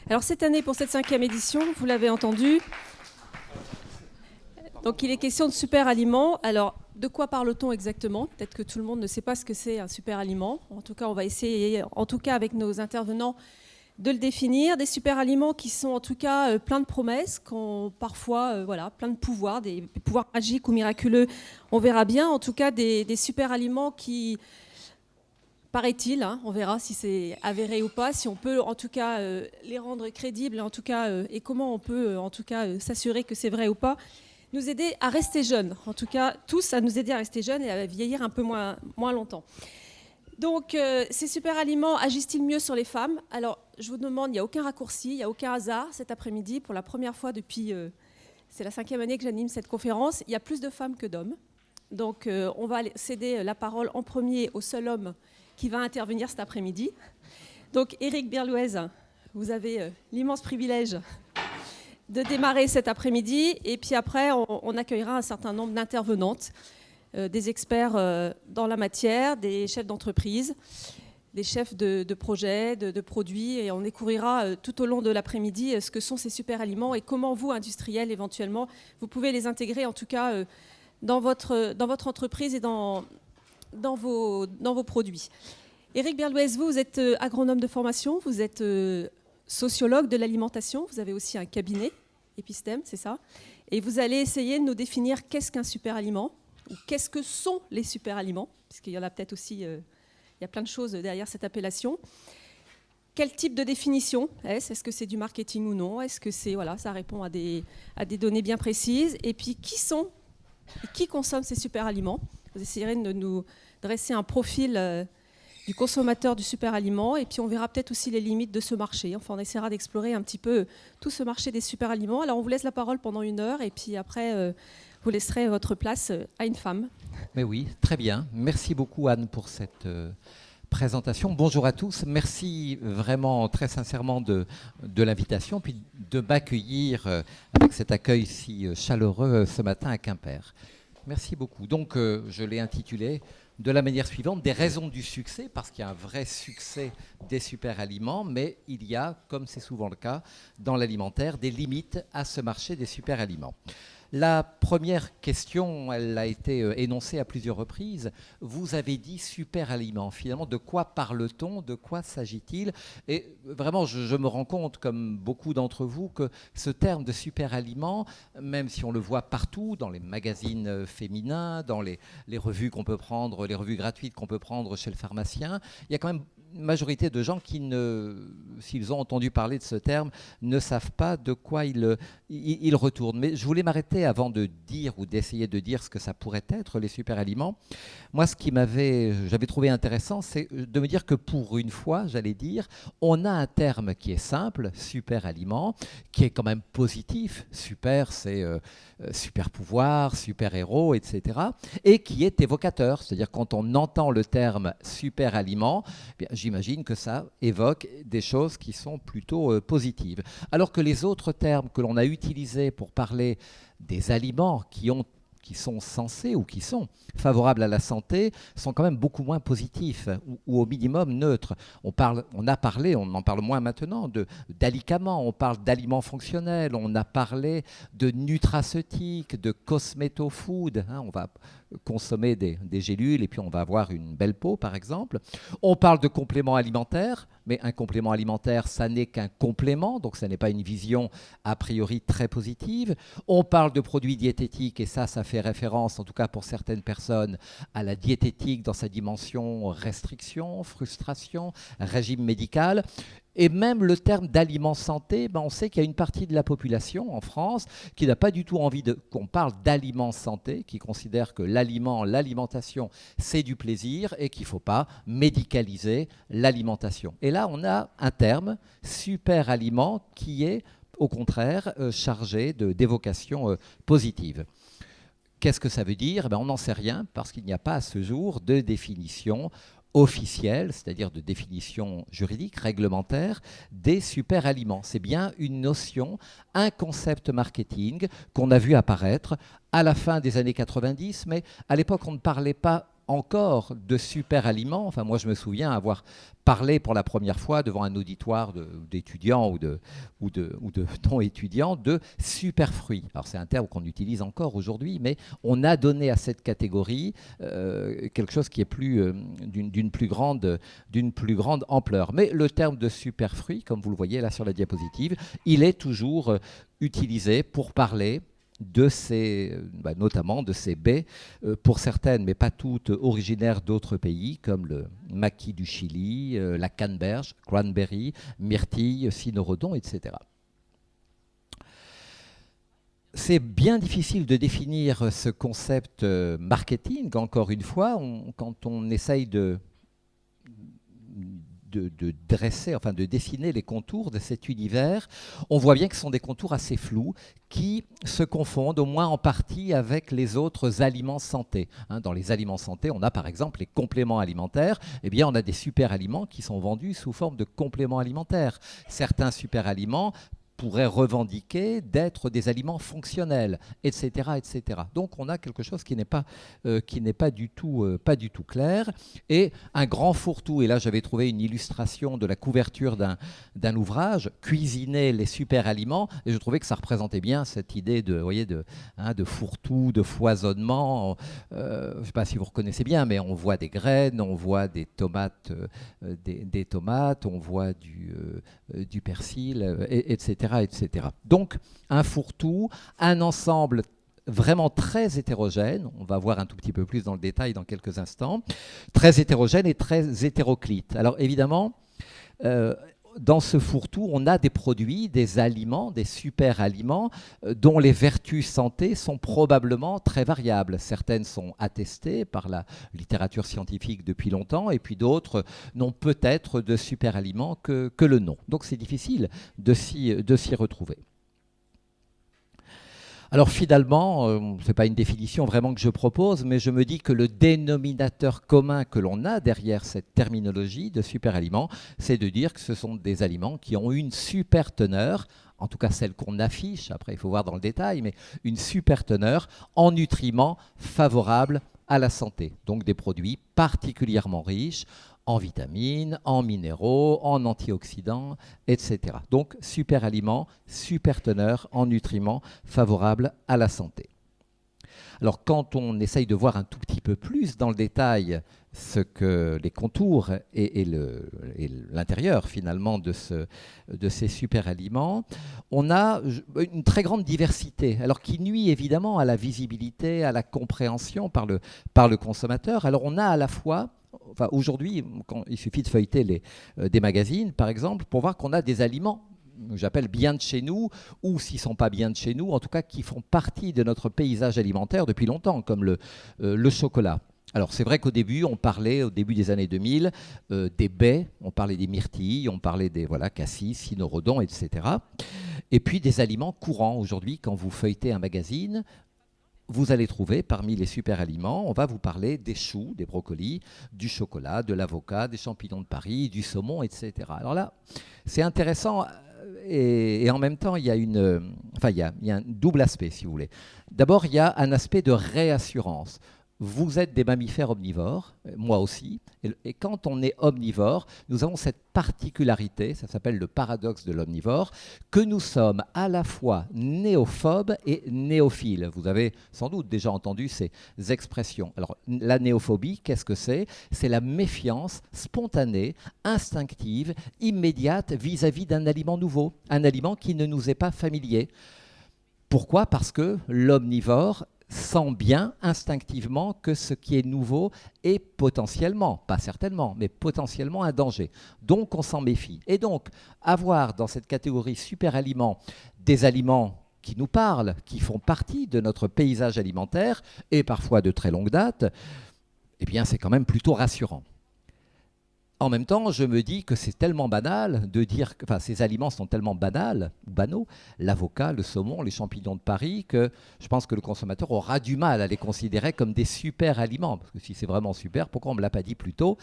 Alors cette année, pour cette 5e édition, vous l'avez entendu, donc il est question de super aliments. Alors de quoi parle-t-on exactement? Peut-être que tout le monde ne sait pas ce que c'est un super aliment. En tout cas, on va essayer, en tout cas avec nos intervenants, de le définir. Des super aliments qui sont en tout cas plein de promesses, qui ont parfois plein de pouvoirs, des pouvoirs magiques ou miraculeux. On verra bien. En tout cas, des super aliments qui, paraît-il, on verra si c'est avéré ou pas, si on peut en tout cas les rendre crédibles, en tout cas, et comment on peut en tout cas s'assurer que c'est vrai ou pas, nous aider à rester jeunes, en tout cas tous à nous aider à rester jeunes et à vieillir un peu moins longtemps. Donc ces super aliments agissent-ils mieux sur les femmes? Alors je vous demande, il n'y a aucun raccourci, il n'y a aucun hasard. Cet après-midi, pour la première fois depuis, c'est la 5e année que j'anime cette conférence, il y a plus de femmes que d'hommes. Donc on va céder la parole en premier au seul homme qui va intervenir cet après-midi. Donc Éric Berlouez, vous avez l'immense privilège de démarrer cet après-midi. Et puis après, on accueillera un certain nombre d'intervenantes, des experts dans la matière, des chefs d'entreprise, des chefs de projets, de produits. Et on découvrira tout au long de l'après-midi ce que sont ces super aliments et comment vous, industriels, éventuellement, vous pouvez les intégrer, en tout cas, dans votre entreprise et dans vos produits. Éric Berlouez, vous êtes agronome de formation, vous êtes sociologue de l'alimentation, vous avez aussi un cabinet, Epistème, c'est ça? Et vous allez essayer de nous définir qu'est-ce qu'un super aliment, ou qu'est-ce que sont les super aliments, puisqu'il y en a peut-être aussi, il y a plein de choses derrière cette appellation. Quel type de définition est-ce? Est-ce que c'est du marketing ou non? Est-ce que c'est, ça répond à des données bien précises? Et puis, qui consomme ces super aliments? Vous essayerez de nous dresser un profil du consommateur du super aliment, et puis on verra peut-être aussi les limites de ce marché. Enfin, on essaiera d'explorer un petit peu tout ce marché des super aliments. Alors on vous laisse la parole pendant 1 heure, et puis après vous laisserez votre place à une femme. Mais oui, très bien. Merci beaucoup Anne pour cette présentation. Bonjour à tous. Merci vraiment très sincèrement de l'invitation, puis de m'accueillir avec cet accueil si chaleureux ce matin à Quimper. Merci beaucoup. Donc, je l'ai intitulé de la manière suivante, des raisons du succès, parce qu'il y a un vrai succès des super aliments, mais il y a, comme c'est souvent le cas dans l'alimentaire, des limites à ce marché des super aliments. La première question, elle a été énoncée à plusieurs reprises. Vous avez dit super aliment. Finalement, de quoi parle-t-on? De quoi s'agit-il? Et vraiment, je me rends compte, comme beaucoup d'entre vous, que ce terme de super aliment, même si on le voit partout, dans les magazines féminins, dans les revues qu'on peut prendre, les revues gratuites qu'on peut prendre chez le pharmacien, il y a quand même une majorité de gens qui, s'ils ont entendu parler de ce terme, ne savent pas de quoi il retourne. Mais je voulais m'arrêter avant de dire ou d'essayer de dire ce que ça pourrait être, les super aliments. Moi, ce qui j'avais trouvé intéressant, c'est de me dire que pour une fois, j'allais dire, on a un terme qui est simple, super aliment, qui est quand même positif. Super, c'est super pouvoir, super héros, etc. Et qui est évocateur. C'est-à-dire quand on entend le terme super aliment, j'imagine que ça évoque des choses qui sont plutôt positives. Alors que les autres termes que l'on a utilisés pour parler des aliments qui sont censés ou qui sont favorables à la santé sont quand même beaucoup moins positifs ou au minimum neutres. On en parle moins maintenant, d'alicaments, on parle d'aliments fonctionnels, on a parlé de nutraceutiques, de cosméto-food. On va consommer des gélules et puis on va avoir une belle peau, par exemple. On parle de compléments alimentaires, mais un complément alimentaire, ça n'est qu'un complément, donc ça n'est pas une vision a priori très positive. On parle de produits diététiques et ça fait référence, en tout cas pour certaines personnes, à la diététique dans sa dimension restriction, frustration, régime médical. Et même le terme d'aliment santé, on sait qu'il y a une partie de la population en France qui n'a pas du tout envie qu'on parle d'aliment santé, qui considère que l'alimentation, c'est du plaisir et qu'il ne faut pas médicaliser l'alimentation. Et là, on a un terme, super aliment, qui est au contraire chargé d'évocations positives. Qu'est-ce que ça veut dire? On n'en sait rien parce qu'il n'y a pas à ce jour de définition officielle, c'est-à-dire de définition juridique, réglementaire, des super aliments. C'est bien une notion, un concept marketing qu'on a vu apparaître à la fin des années 90, mais à l'époque on ne parlait pas encore de super aliments. Enfin, moi, je me souviens avoir parlé pour la première fois devant un auditoire d'étudiants ou de non-étudiants de super fruits. Alors, c'est un terme qu'on utilise encore aujourd'hui, mais on a donné à cette catégorie quelque chose qui est d'une plus grande ampleur. Mais le terme de super fruits, comme vous le voyez là sur la diapositive, il est toujours utilisé pour parler de notamment de ces baies, pour certaines, mais pas toutes, originaires d'autres pays, comme le maquis du Chili, la canneberge, cranberry, myrtille, cynorhodon, etc. C'est bien difficile de définir ce concept marketing, encore une fois, quand on essaye de dresser, enfin de dessiner les contours de cet univers, on voit bien que ce sont des contours assez flous qui se confondent au moins en partie avec les autres aliments santé. Dans les aliments santé, on a par exemple les compléments alimentaires. Eh bien, on a des super aliments qui sont vendus sous forme de compléments alimentaires. Certains super aliments pourraient revendiquer d'être des aliments fonctionnels, etc., etc. Donc on a quelque chose qui n'est pas du tout clair. Et un grand fourre-tout, et là j'avais trouvé une illustration de la couverture d'un ouvrage, Cuisiner les super aliments, et je trouvais que ça représentait bien cette idée de fourre-tout, de foisonnement. Je ne sais pas si vous reconnaissez bien, mais on voit des graines, on voit des tomates, on voit du persil, etc., etc. Donc, un fourre-tout, un ensemble vraiment très hétérogène, on va voir un tout petit peu plus dans le détail dans quelques instants, très hétérogène et très hétéroclite. Alors évidemment, dans ce fourre-tout, on a des produits, des aliments, des super aliments dont les vertus santé sont probablement très variables. Certaines sont attestées par la littérature scientifique depuis longtemps, et puis d'autres n'ont peut-être de super aliments que le nom. Donc c'est difficile de s'y retrouver. Alors finalement, ce n'est pas une définition vraiment que je propose, mais je me dis que le dénominateur commun que l'on a derrière cette terminologie de super aliments, c'est de dire que ce sont des aliments qui ont une super teneur, en tout cas celle qu'on affiche, après il faut voir dans le détail, mais une super teneur en nutriments favorables à la santé. Donc des produits particulièrement riches en vitamines, en minéraux, en antioxydants, etc. Donc, super aliments, super teneur en nutriments favorables à la santé. Alors, quand on essaye de voir un tout petit peu plus dans le détail ce que les contours et l'intérieur finalement de ces super aliments, on a une très grande diversité, alors qui nuit évidemment à la visibilité, à la compréhension par le consommateur. Alors, on a à la fois... Enfin, aujourd'hui, il suffit de feuilleter des magazines, par exemple, pour voir qu'on a des aliments, j'appelle bien de chez nous, ou s'ils ne sont pas bien de chez nous, en tout cas qui font partie de notre paysage alimentaire depuis longtemps, comme le chocolat. Alors c'est vrai qu'au début, on parlait, au début des années 2000, des baies, on parlait des myrtilles, on parlait des cassis, cynorhodon, etc. Et puis des aliments courants. Aujourd'hui, quand vous feuilletez un magazine, vous allez trouver parmi les super aliments, on va vous parler des choux, des brocolis, du chocolat, de l'avocat, des champignons de Paris, du saumon, etc. Alors là, c'est intéressant et en même temps, il y a un double aspect, si vous voulez. D'abord, il y a un aspect de réassurance. Vous êtes des mammifères omnivores, moi aussi, et quand on est omnivore, nous avons cette particularité, ça s'appelle le paradoxe de l'omnivore, que nous sommes à la fois néophobes et néophiles. Vous avez sans doute déjà entendu ces expressions. Alors, la néophobie, qu'est-ce que c'est ? C'est la méfiance spontanée, instinctive, immédiate vis-à-vis d'un aliment nouveau, un aliment qui ne nous est pas familier. Pourquoi ? Parce que l'omnivore sent bien instinctivement que ce qui est nouveau est potentiellement, pas certainement, mais potentiellement un danger. Donc on s'en méfie. Et donc avoir dans cette catégorie super aliments des aliments qui nous parlent, qui font partie de notre paysage alimentaire et parfois de très longue date, eh bien c'est quand même plutôt rassurant. En même temps, je me dis que c'est tellement banal de dire que ces aliments sont tellement banaux, l'avocat, le saumon, les champignons de Paris, que je pense que le consommateur aura du mal à les considérer comme des super aliments. Parce que si c'est vraiment super, pourquoi on ne me l'a pas dit plus tôt ?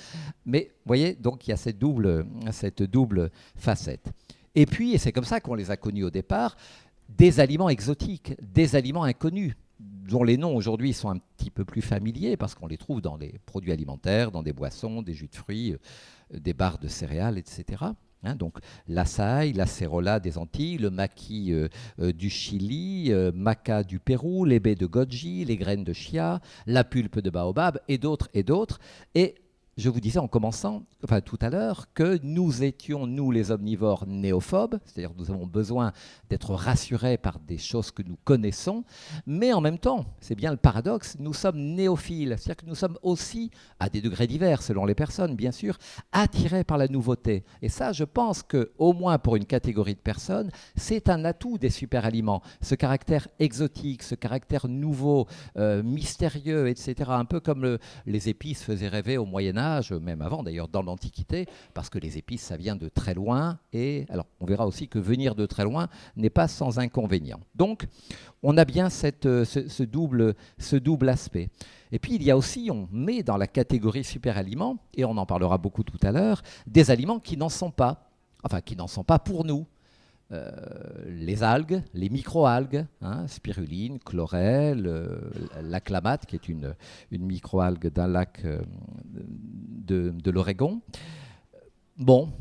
Mais vous voyez, donc il y a cette double facette. Et puis, et c'est comme ça qu'on les a connus au départ, des aliments exotiques, des aliments inconnus. dont les noms aujourd'hui sont un petit peu plus familiers parce qu'on les trouve dans les produits alimentaires, dans des boissons, des jus de fruits, des barres de céréales, etc. Donc l'açaï, l'acérola des Antilles, le maquis du Chili, maca du Pérou, les baies de goji, les graines de chia, la pulpe de baobab et d'autres et d'autres. Et je vous disais en commençant, enfin tout à l'heure, que nous étions, nous les omnivores, néophobes, c'est-à-dire que nous avons besoin d'être rassurés par des choses que nous connaissons, mais en même temps, c'est bien le paradoxe, nous sommes néophiles, c'est-à-dire que nous sommes aussi, à des degrés divers selon les personnes bien sûr, attirés par la nouveauté. Et ça, je pense qu'au moins pour une catégorie de personnes, c'est un atout des superaliments, ce caractère exotique, ce caractère nouveau, mystérieux, etc. Un peu comme les épices faisaient rêver au Moyen-Âge, même avant d'ailleurs dans l'Antiquité, parce que les épices, ça vient de très loin, et alors on verra aussi que venir de très loin n'est pas sans inconvénient. Donc, on a bien ce double aspect. Et puis, il y a aussi, on met dans la catégorie superaliments, et on en parlera beaucoup tout à l'heure, des aliments qui n'en sont pas, enfin qui n'en sont pas pour nous. Les algues, les microalgues, spiruline, chlorelle, la clamate, qui est une microalgue d'un lac de l'Oregon. Bon,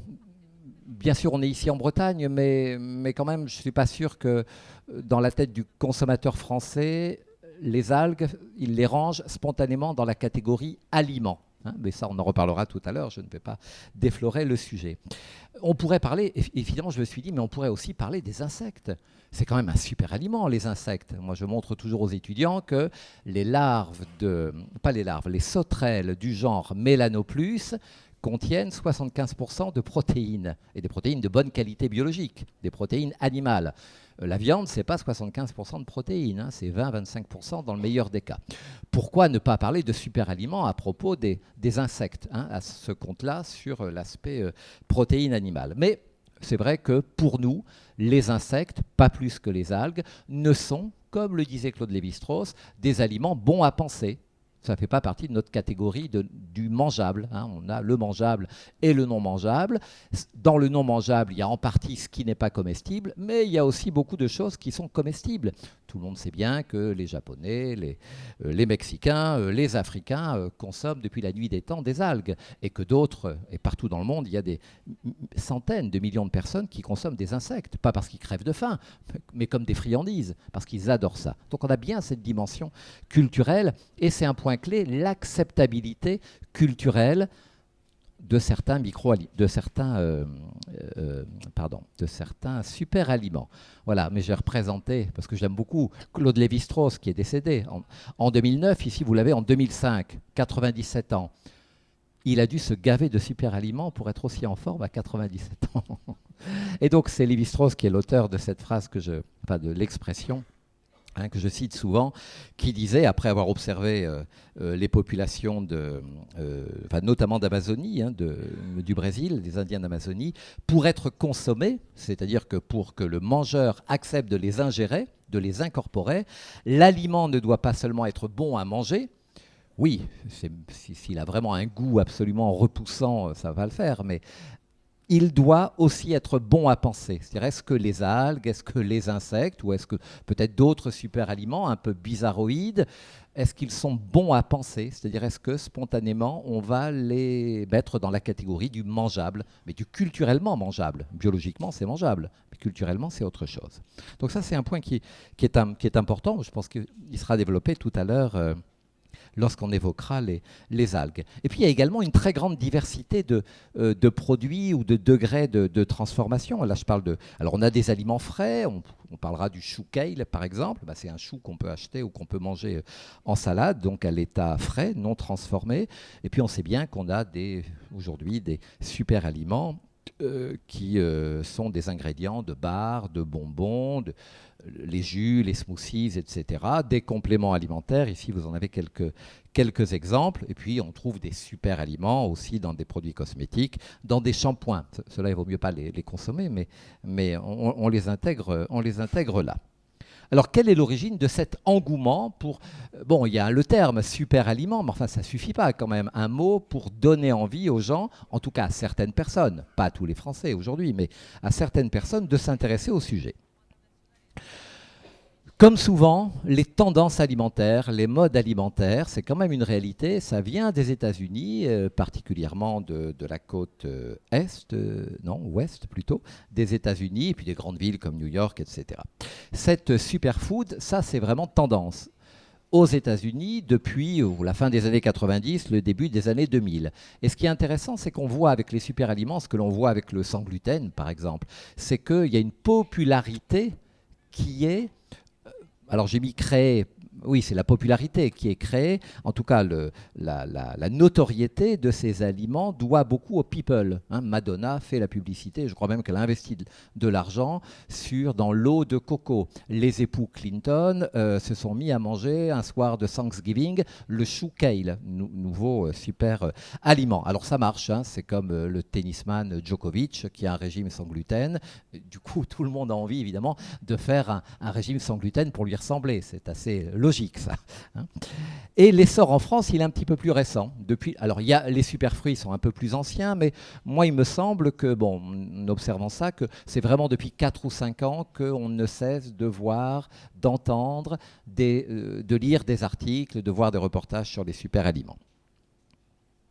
bien sûr, on est ici en Bretagne, mais quand même, je ne suis pas sûr que dans la tête du consommateur français, les algues, il les range spontanément dans la catégorie aliments. Mais ça, on en reparlera tout à l'heure, je ne vais pas déflorer le sujet. On pourrait parler, évidemment, je me suis dit, mais on pourrait aussi parler des insectes. C'est quand même un super aliment, les insectes. Moi, je montre toujours aux étudiants que les larves, les sauterelles du genre Melanoplus contiennent 75% de protéines, et des protéines de bonne qualité biologique, des protéines animales. La viande, ce n'est pas 75% de protéines, c'est 20-25% dans le meilleur des cas. Pourquoi ne pas parler de superaliments à propos des insectes, à ce compte-là, sur l'aspect protéines animales. Mais c'est vrai que pour nous, les insectes, pas plus que les algues, ne sont, comme le disait Claude Lévi-Strauss, des aliments bons à penser. Ça ne fait pas partie de notre catégorie du mangeable. On a le mangeable et le non mangeable. Dans le non mangeable, il y a en partie ce qui n'est pas comestible, mais il y a aussi beaucoup de choses qui sont comestibles. Tout le monde sait bien que les Japonais, les Mexicains, les Africains consomment depuis la nuit des temps des algues, et que d'autres, et partout dans le monde, il y a des centaines de millions de personnes qui consomment des insectes, pas parce qu'ils crèvent de faim, mais comme des friandises, parce qu'ils adorent ça. Donc on a bien cette dimension culturelle, et c'est un point clé, l'acceptabilité culturelle de certains super aliments. Voilà, mais j'ai représenté, parce que j'aime beaucoup, Claude Lévi-Strauss, qui est décédé en 2009. Ici, vous l'avez en 2005, 97 ans. Il a dû se gaver de super aliments pour être aussi en forme à 97 ans. Et donc, c'est Lévi-Strauss qui est l'auteur de cette phrase, de l'expression, que je cite souvent, qui disait, après avoir observé les populations, notamment d'Amazonie, du Brésil, des Indiens d'Amazonie, pour être consommés, c'est-à-dire que pour que le mangeur accepte de les ingérer, de les incorporer, l'aliment ne doit pas seulement être bon à manger. Oui, s'il a vraiment un goût absolument repoussant, ça va le faire, mais il doit aussi être bon à penser. C'est-à-dire, est-ce que les algues, est-ce que les insectes, ou est-ce que peut-être d'autres super aliments un peu bizarroïdes, est-ce qu'ils sont bons à penser? C'est-à-dire, est-ce que spontanément, on va les mettre dans la catégorie du mangeable, mais du culturellement mangeable? Biologiquement, c'est mangeable, mais culturellement, c'est autre chose. Donc ça, c'est un point qui est important. Je pense qu'il sera développé tout à l'heure lorsqu'on évoquera les algues. Et puis il y a également une très grande diversité de produits ou de degrés de transformation. Là, je parle alors on a des aliments frais, on parlera du chou kale par exemple. C'est un chou qu'on peut acheter ou qu'on peut manger en salade, donc à l'état frais, non transformé. Et puis on sait bien qu'on a aujourd'hui des super aliments qui sont des ingrédients de bars, de bonbons, les jus, les smoothies, etc., des compléments alimentaires. Ici, vous en avez quelques exemples. Et puis, on trouve des super aliments aussi dans des produits cosmétiques, dans des shampoings. Cela, il vaut mieux pas les consommer, mais on les intègre là. Alors, quelle est l'origine de cet engouement pour... Bon, il y a le terme super aliment, mais enfin, ça ne suffit pas quand même. Un mot pour donner envie aux gens, en tout cas à certaines personnes, pas à tous les Français aujourd'hui, mais à certaines personnes de s'intéresser au sujet. Comme souvent, les tendances alimentaires, les modes alimentaires, c'est quand même une réalité. Ça vient des États-Unis, particulièrement de la côte ouest plutôt, des États-Unis, et puis des grandes villes comme New York, etc. Cette superfood, ça c'est vraiment tendance aux États-Unis depuis la fin des années 90, le début des années 2000. Et ce qui est intéressant, c'est qu'on voit avec les superaliments, ce que l'on voit avec le sans gluten, par exemple, c'est qu'il y a une popularité qui est... Alors j'ai mis créer, oui, c'est la popularité qui est créée. En tout cas, la notoriété de ces aliments doit beaucoup aux people. Madonna fait la publicité, je crois même qu'elle a investi de l'argent dans l'eau de coco. Les époux Clinton se sont mis à manger un soir de Thanksgiving le chou kale, nouveau super aliment. Alors ça marche, c'est comme le tennisman Djokovic qui a un régime sans gluten. Du coup, tout le monde a envie évidemment de faire un régime sans gluten pour lui ressembler. C'est assez logique ça. Et l'essor en France, il est un petit peu plus récent. Alors, les superfruits sont un peu plus anciens, mais moi, il me semble que, en observant ça, que c'est vraiment depuis 4 ou 5 ans qu'on ne cesse de voir, d'entendre, de lire des articles, de voir des reportages sur les super-aliments.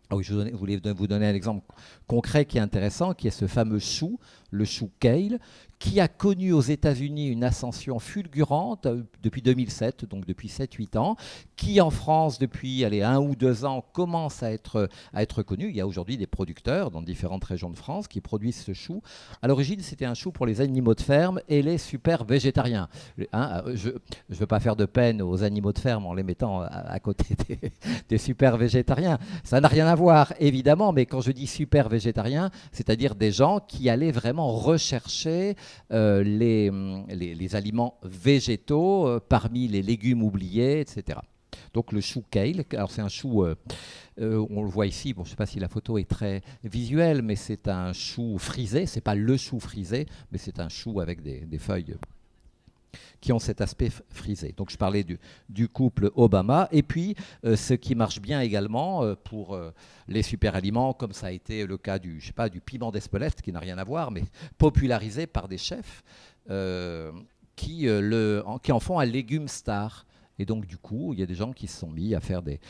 Ah oui, je voulais vous donner un exemple concret qui est intéressant, qui est ce fameux chou, le chou kale, qui a connu aux États-Unis une ascension fulgurante depuis 2007, donc depuis 7-8 ans, qui en France, depuis 1 ou 2 ans, commence à être connu. Il y a aujourd'hui des producteurs dans différentes régions de France qui produisent ce chou. À l'origine, c'était un chou pour les animaux de ferme et les super végétariens. Je ne veux pas faire de peine aux animaux de ferme en les mettant à côté des super végétariens. Ça n'a rien à voir, évidemment, mais quand je dis super végétariens, c'est-à-dire des gens qui allaient vraiment rechercher les aliments végétaux parmi les légumes oubliés, etc. Donc le chou kale, alors c'est un chou, on le voit ici, je ne sais pas si la photo est très visuelle, mais c'est un chou frisé, c'est pas le chou frisé, mais c'est un chou avec des feuilles qui ont cet aspect frisé. Donc je parlais du couple Obama, et puis ce qui marche bien également pour les super-aliments, comme ça a été le cas du piment d'Espelette, qui n'a rien à voir, mais popularisé par des chefs qui en font un légume star. Et donc, du coup, il y a des gens qui se sont mis à faire des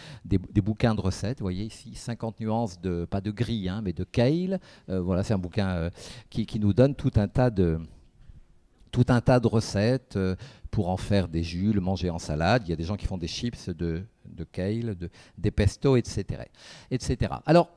bouquins de recettes. Vous voyez ici, 50 nuances pas de gris, mais de kale. Voilà, c'est un bouquin qui nous donne tout un tas de recettes pour en faire des jus, le manger en salade. Il y a des gens qui font des chips de kale, des pestos, etc. Alors,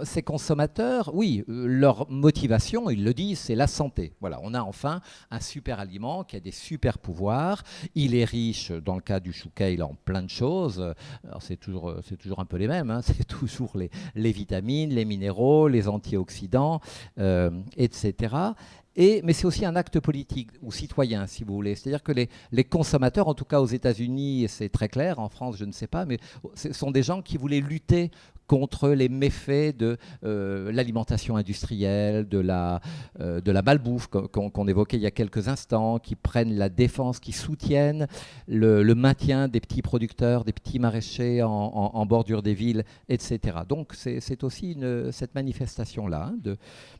ces consommateurs, oui, leur motivation, ils le disent, c'est la santé. Voilà, on a enfin un super aliment qui a des super pouvoirs. Il est riche, dans le cas du chou kale, en plein de choses. Alors c'est toujours un peu les mêmes. C'est toujours les vitamines, les minéraux, les antioxydants, etc. Mais c'est aussi un acte politique ou citoyen, si vous voulez. C'est-à-dire que les consommateurs, en tout cas aux États-Unis, c'est très clair, en France, je ne sais pas, mais ce sont des gens qui voulaient lutter contre les méfaits de l'alimentation industrielle, de la malbouffe qu'on évoquait il y a quelques instants, qui prennent la défense, qui soutiennent le maintien des petits producteurs, des petits maraîchers en bordure des villes, etc. Donc c'est aussi cette manifestation-là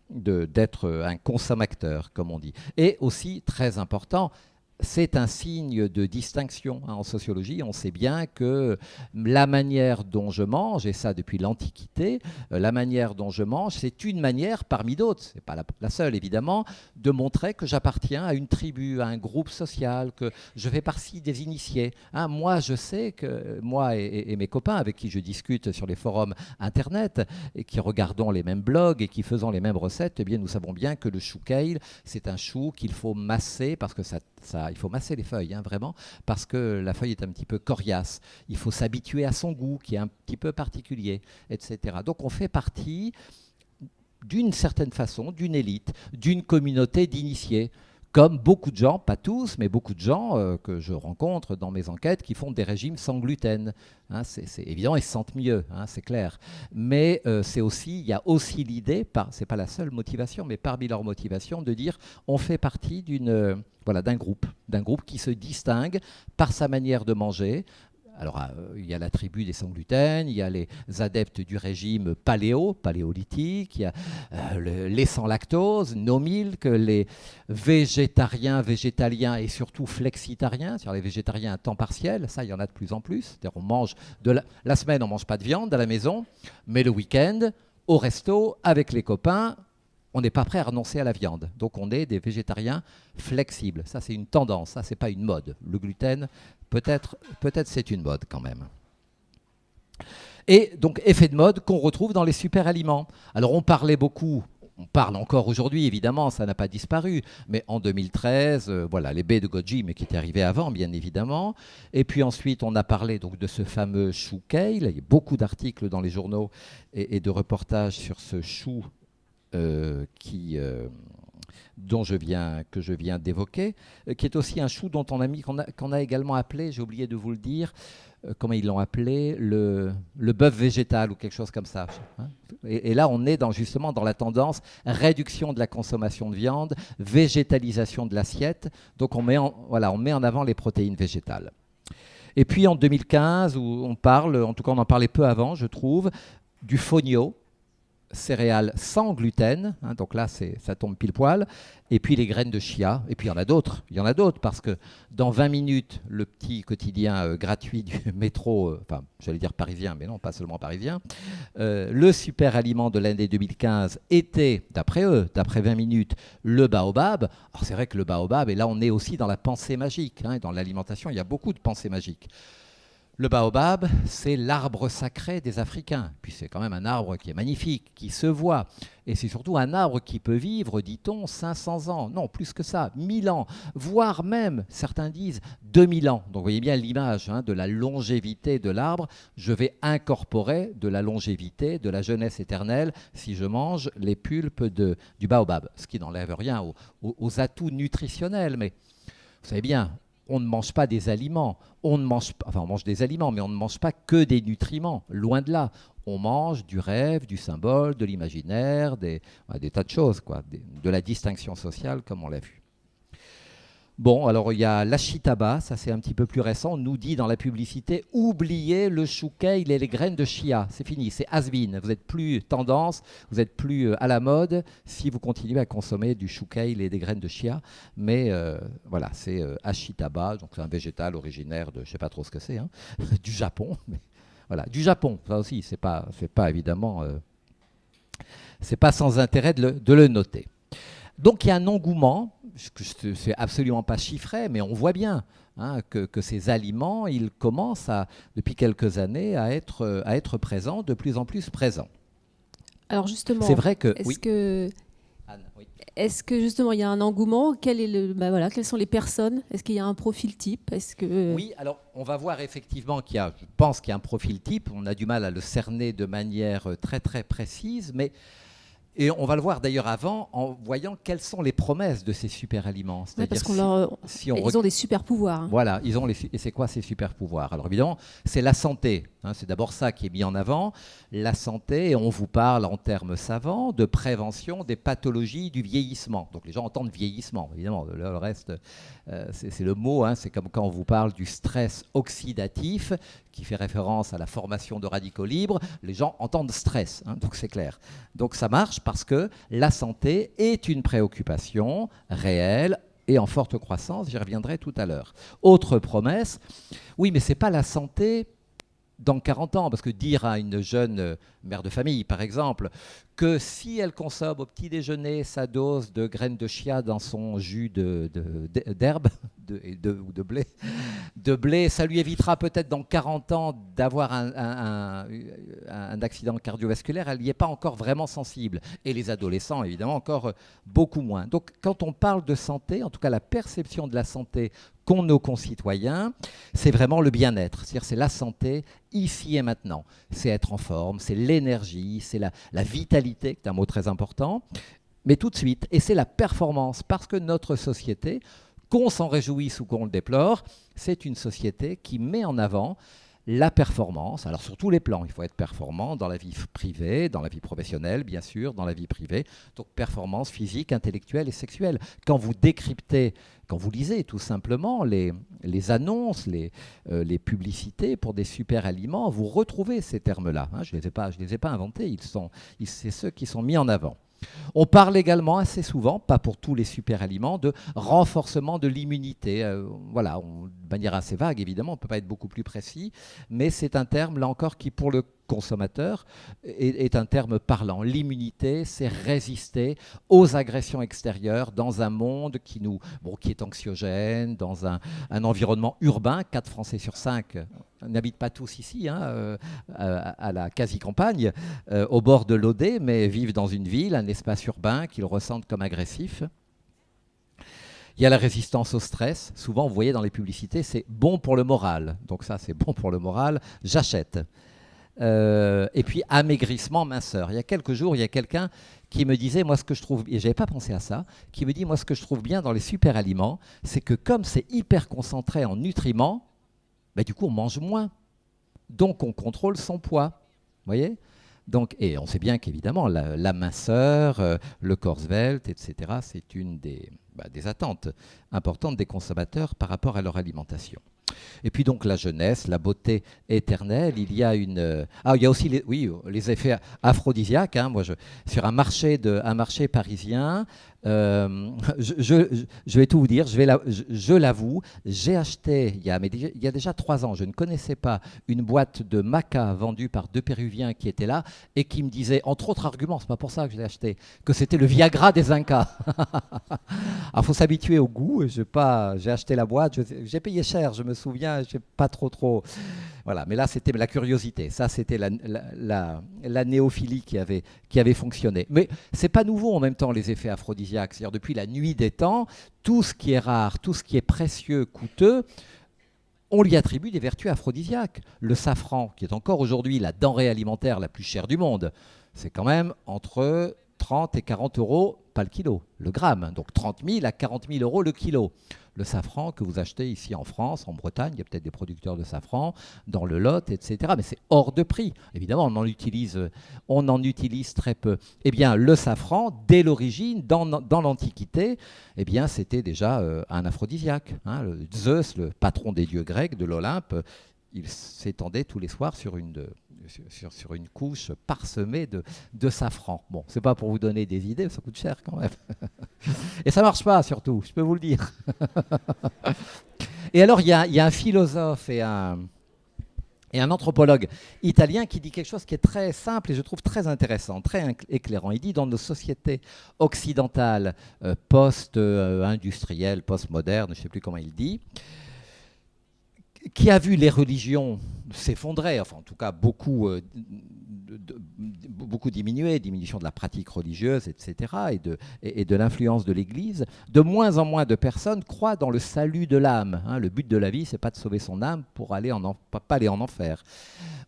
d'être un consommateur, comme on dit. Et aussi, très important, c'est un signe de distinction en sociologie. On sait bien que la manière dont je mange, et ça depuis l'Antiquité, la manière dont je mange, c'est une manière parmi d'autres, ce n'est pas la seule évidemment, de montrer que j'appartiens à une tribu, à un groupe social, que je fais partie des initiés. Moi, je sais que moi et mes copains avec qui je discute sur les forums Internet, et qui regardons les mêmes blogs et qui faisons les mêmes recettes, eh bien, nous savons bien que le chou kale, c'est un chou qu'il faut masser parce que il faut masser les feuilles, vraiment, parce que la feuille est un petit peu coriace. Il faut s'habituer à son goût, qui est un petit peu particulier, etc. Donc on fait partie, d'une certaine façon, d'une élite, d'une communauté d'initiés, comme beaucoup de gens, pas tous, mais beaucoup de gens que je rencontre dans mes enquêtes qui font des régimes sans gluten. C'est évident, ils se sentent mieux, c'est clair. Mais il y a aussi l'idée, c'est pas la seule motivation, mais parmi leurs motivations, de dire on fait partie d'un groupe qui se distingue par sa manière de manger, Alors, il y a la tribu des sans gluten, il y a les adeptes du régime paléolithique, il y a les sans lactose, no milk, les végétaliens et surtout flexitariens, c'est-à-dire les végétariens à temps partiel. Ça, il y en a de plus en plus. C'est-à-dire, on mange la semaine, on ne mange pas de viande à la maison, mais le week-end, au resto, avec les copains, on n'est pas prêt à renoncer à la viande. Donc, on est des végétariens flexibles. Ça, c'est une tendance, ça, c'est pas une mode. Le gluten, peut-être c'est une mode quand même. Et donc, effet de mode qu'on retrouve dans les super-aliments. Alors, on parlait beaucoup, on parle encore aujourd'hui, évidemment, ça n'a pas disparu, mais en 2013, voilà, les baies de goji, mais qui étaient arrivées avant, bien évidemment. Et puis ensuite, on a parlé donc de ce fameux chou kale. Il y a beaucoup d'articles dans les journaux et de reportages sur ce chou que je viens d'évoquer, qui est aussi un chou dont qu'on a également appelé, j'ai oublié de vous le dire, comment ils l'ont appelé, le bœuf végétal ou quelque chose comme ça. Hein. Et là, on est justement dans la tendance réduction de la consommation de viande, végétalisation de l'assiette. Donc on met en avant les protéines végétales. Et puis en 2015, où on parle, en tout cas on en parlait peu avant, je trouve, du fonio, céréales sans gluten, hein, donc là ça tombe pile poil, et puis les graines de chia, et puis il y en a d'autres, parce que dans 20 minutes, le petit quotidien gratuit du métro, enfin j'allais dire parisien, mais non, pas seulement parisien, le super aliment de l'année 2015 était, d'après eux, d'après 20 minutes, le baobab. Alors c'est vrai que le baobab, et là on est aussi dans la pensée magique, hein, dans l'alimentation il y a beaucoup de pensées magiques. Le baobab, c'est l'arbre sacré des Africains. Puis c'est quand même un arbre qui est magnifique, qui se voit. Et c'est surtout un arbre qui peut vivre, dit-on, 500 ans. Non, plus que ça, 1000 ans. Voire même, certains disent, 2000 ans. Donc vous voyez bien l'image de la longévité de l'arbre. Je vais incorporer de la longévité, de la jeunesse éternelle, si je mange les pulpes du baobab. Ce qui n'enlève rien aux atouts nutritionnels. Mais vous savez bien, on ne mange pas des aliments, on mange des aliments, mais on ne mange pas que des nutriments, loin de là. On mange du rêve, du symbole, de l'imaginaire, des tas de choses, quoi, de la distinction sociale, comme on l'a vu. Bon, alors il y a l'ashitaba, ça c'est un petit peu plus récent, on nous dit dans la publicité, oubliez le chou kale et les graines de chia, c'est fini, c'est has-been, vous n'êtes plus tendance, vous n'êtes plus à la mode si vous continuez à consommer du chou kale et des graines de chia, mais voilà, c'est ashitaba, donc c'est un végétal originaire de, je ne sais pas trop ce que c'est, hein, du Japon, mais voilà, du Japon, ça aussi, c'est pas évidemment, c'est pas sans intérêt de le noter. Donc il y a un engouement, c'est absolument pas chiffré, mais on voit bien que ces aliments, ils commencent depuis quelques années à être présents, de plus en plus présents. Alors justement, c'est vrai que Anne, oui. Est-ce que justement il y a un engouement? Quelles sont les personnes? Est-ce qu'il y a un profil type? Oui, alors on va voir effectivement je pense qu'il y a un profil type. On a du mal à le cerner de manière très très précise, mais et on va le voir d'ailleurs avant en voyant quelles sont les promesses de ces super aliments. C'est-à-dire ils ont des super pouvoirs. Hein. Voilà, et c'est quoi ces super pouvoirs? Alors évidemment, c'est la santé. Hein, c'est d'abord ça qui est mis en avant. La santé, et on vous parle en termes savants de prévention des pathologies du vieillissement. Donc les gens entendent vieillissement, évidemment. Le reste, c'est le mot. Hein, c'est comme quand on vous parle du stress oxydatif, qui fait référence à la formation de radicaux libres. Les gens entendent stress, hein, donc c'est clair. Donc ça marche parce que la santé est une préoccupation réelle et en forte croissance. J'y reviendrai tout à l'heure. Autre promesse, oui, mais ce n'est pas la santé dans 40 ans, parce que dire à une jeune mère de famille, par exemple, que si elle consomme au petit déjeuner sa dose de graines de chia dans son jus d'herbe ou de blé, ça lui évitera peut-être dans 40 ans d'avoir un accident cardiovasculaire, elle n'y est pas encore vraiment sensible. Et les adolescents, évidemment, encore beaucoup moins. Donc quand on parle de santé, en tout cas la perception de la santé qu'ont nos concitoyens, c'est vraiment le bien-être. C'est-à-dire c'est la santé ici et maintenant. C'est être en forme, c'est l'énergie, c'est la vitalité, qui est un mot très important, mais tout de suite. Et c'est la performance, parce que notre société, qu'on s'en réjouisse ou qu'on le déplore, c'est une société qui met en avant la performance, alors sur tous les plans, il faut être performant dans la vie privée, dans la vie professionnelle, bien sûr, dans la vie privée. Donc performance physique, intellectuelle et sexuelle. Quand vous décryptez, quand vous lisez tout simplement les annonces, les publicités pour des super aliments, vous retrouvez ces termes-là. Hein, je ne les ai pas inventés, c'est ceux qui sont mis en avant. On parle également assez souvent, pas pour tous les super aliments, de renforcement de l'immunité. Voilà, de manière assez vague évidemment, on ne peut pas être beaucoup plus précis, mais c'est un terme là encore qui pour le consommateur est un terme parlant. L'immunité, c'est résister aux agressions extérieures dans un monde qui est anxiogène, dans un environnement urbain. 4 Français sur 5 n'habitent pas tous ici, hein, à la quasi-campagne, au bord de l'Odé, mais vivent dans une ville, un espace urbain qu'ils ressentent comme agressif. Il y a la résistance au stress. Souvent, vous voyez dans les publicités, c'est bon pour le moral. Donc ça, c'est bon pour le moral, j'achète. Et puis amaigrissement, minceur. Il y a quelques jours, il y a quelqu'un qui me disait, moi ce que je trouve, et j'avais pas pensé à ça, qui me dit, moi ce que je trouve bien dans les super aliments, c'est que comme c'est hyper concentré en nutriments, bah, du coup on mange moins, donc on contrôle son poids. Vous voyez ? Donc, et on sait bien qu'évidemment la minceur, le corps svelte, etc., c'est une des attentes importantes des consommateurs par rapport à leur alimentation. Et puis donc la jeunesse, la beauté éternelle, il y a il y a aussi les effets aphrodisiaques. Hein. Moi, sur un marché parisien, je vais tout vous dire, je l'avoue, j'ai acheté, il y a déjà 3 ans, je ne connaissais pas une boîte de maca vendue par 2 Péruviens qui étaient là et qui me disaient, entre autres arguments, c'est pas pour ça que je l'ai acheté, que c'était le Viagra des Incas. Alors, il faut s'habituer au goût. J'ai acheté la boîte, j'ai payé cher, je me souviens, j'ai pas trop. Voilà, mais là, c'était la curiosité. Ça, c'était la néophilie qui avait fonctionné. Mais c'est pas nouveau en même temps, les effets aphrodisiaques. C'est-à-dire, depuis la nuit des temps, tout ce qui est rare, tout ce qui est précieux, coûteux, on lui attribue des vertus aphrodisiaques. Le safran, qui est encore aujourd'hui la denrée alimentaire la plus chère du monde, c'est quand même entre 30 et 40 euros, pas le kilo, le gramme. Donc 30 000 à 40 000 euros le kilo. Le safran que vous achetez ici en France, en Bretagne, il y a peut-être des producteurs de safran, dans le Lot, etc. Mais c'est hors de prix. Évidemment, on en utilise très peu. Eh bien, le safran, dès l'origine, dans l'Antiquité, eh bien, c'était déjà un aphrodisiaque. Hein. Zeus, le patron des dieux grecs de l'Olympe, il s'étendait tous les soirs sur une couche parsemée de safran. Bon, c'est pas pour vous donner des idées, ça coûte cher quand même. Et ça marche pas surtout, je peux vous le dire. Et alors, il y a un philosophe et un anthropologue italien qui dit quelque chose qui est très simple et je trouve très intéressant, très éclairant. Il dit, dans nos sociétés occidentales post-industrielles, post-modernes, je ne sais plus comment il dit, qui a vu les religions s'effondrer, enfin en tout cas beaucoup diminuer, diminution de la pratique religieuse, etc., et de l'influence de l'Église, de moins en moins de personnes croient dans le salut de l'âme. Hein. Le but de la vie, c'est pas de sauver son âme pour pas aller en enfer.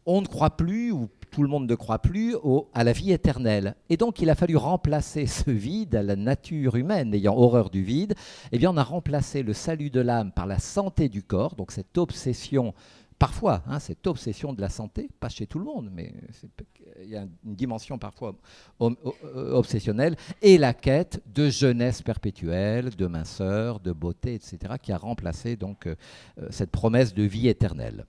On ne croit plus, ou tout le monde ne croit plus, à la vie éternelle. Et donc, il a fallu remplacer ce vide, à la nature humaine ayant horreur du vide. Eh bien, on a remplacé le salut de l'âme par la santé du corps, donc cette obsession, parfois, hein, cette obsession de la santé, pas chez tout le monde, mais il y a une dimension parfois obsessionnelle, et la quête de jeunesse perpétuelle, de minceur, de beauté, etc., qui a remplacé donc cette promesse de vie éternelle.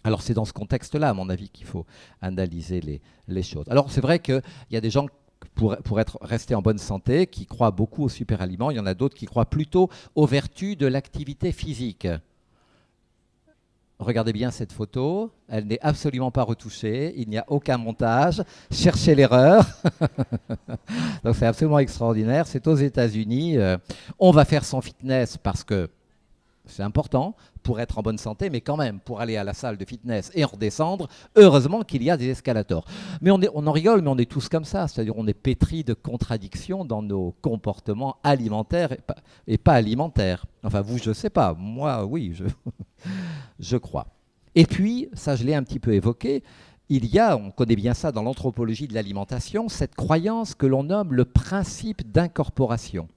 Alors c'est dans ce contexte-là, à mon avis, qu'il faut analyser les choses. Alors c'est vrai qu'il y a des gens pour rester en bonne santé qui croient beaucoup aux super-aliments, il y en a d'autres qui croient plutôt aux vertus de l'activité physique. Regardez bien cette photo, elle n'est absolument pas retouchée, il n'y a aucun montage, cherchez l'erreur. Donc c'est absolument extraordinaire, c'est aux États-Unis. On va faire son fitness parce que c'est important pour être en bonne santé, mais quand même, pour aller à la salle de fitness et redescendre, heureusement qu'il y a des escalators. Mais on en rigole, mais on est tous comme ça, c'est-à-dire on est pétris de contradictions dans nos comportements alimentaires et pas alimentaires. Enfin, vous, je ne sais pas, moi, oui, je crois. Et puis, ça je l'ai un petit peu évoqué, on connaît bien ça dans l'anthropologie de l'alimentation, cette croyance que l'on nomme le principe d'incorporation.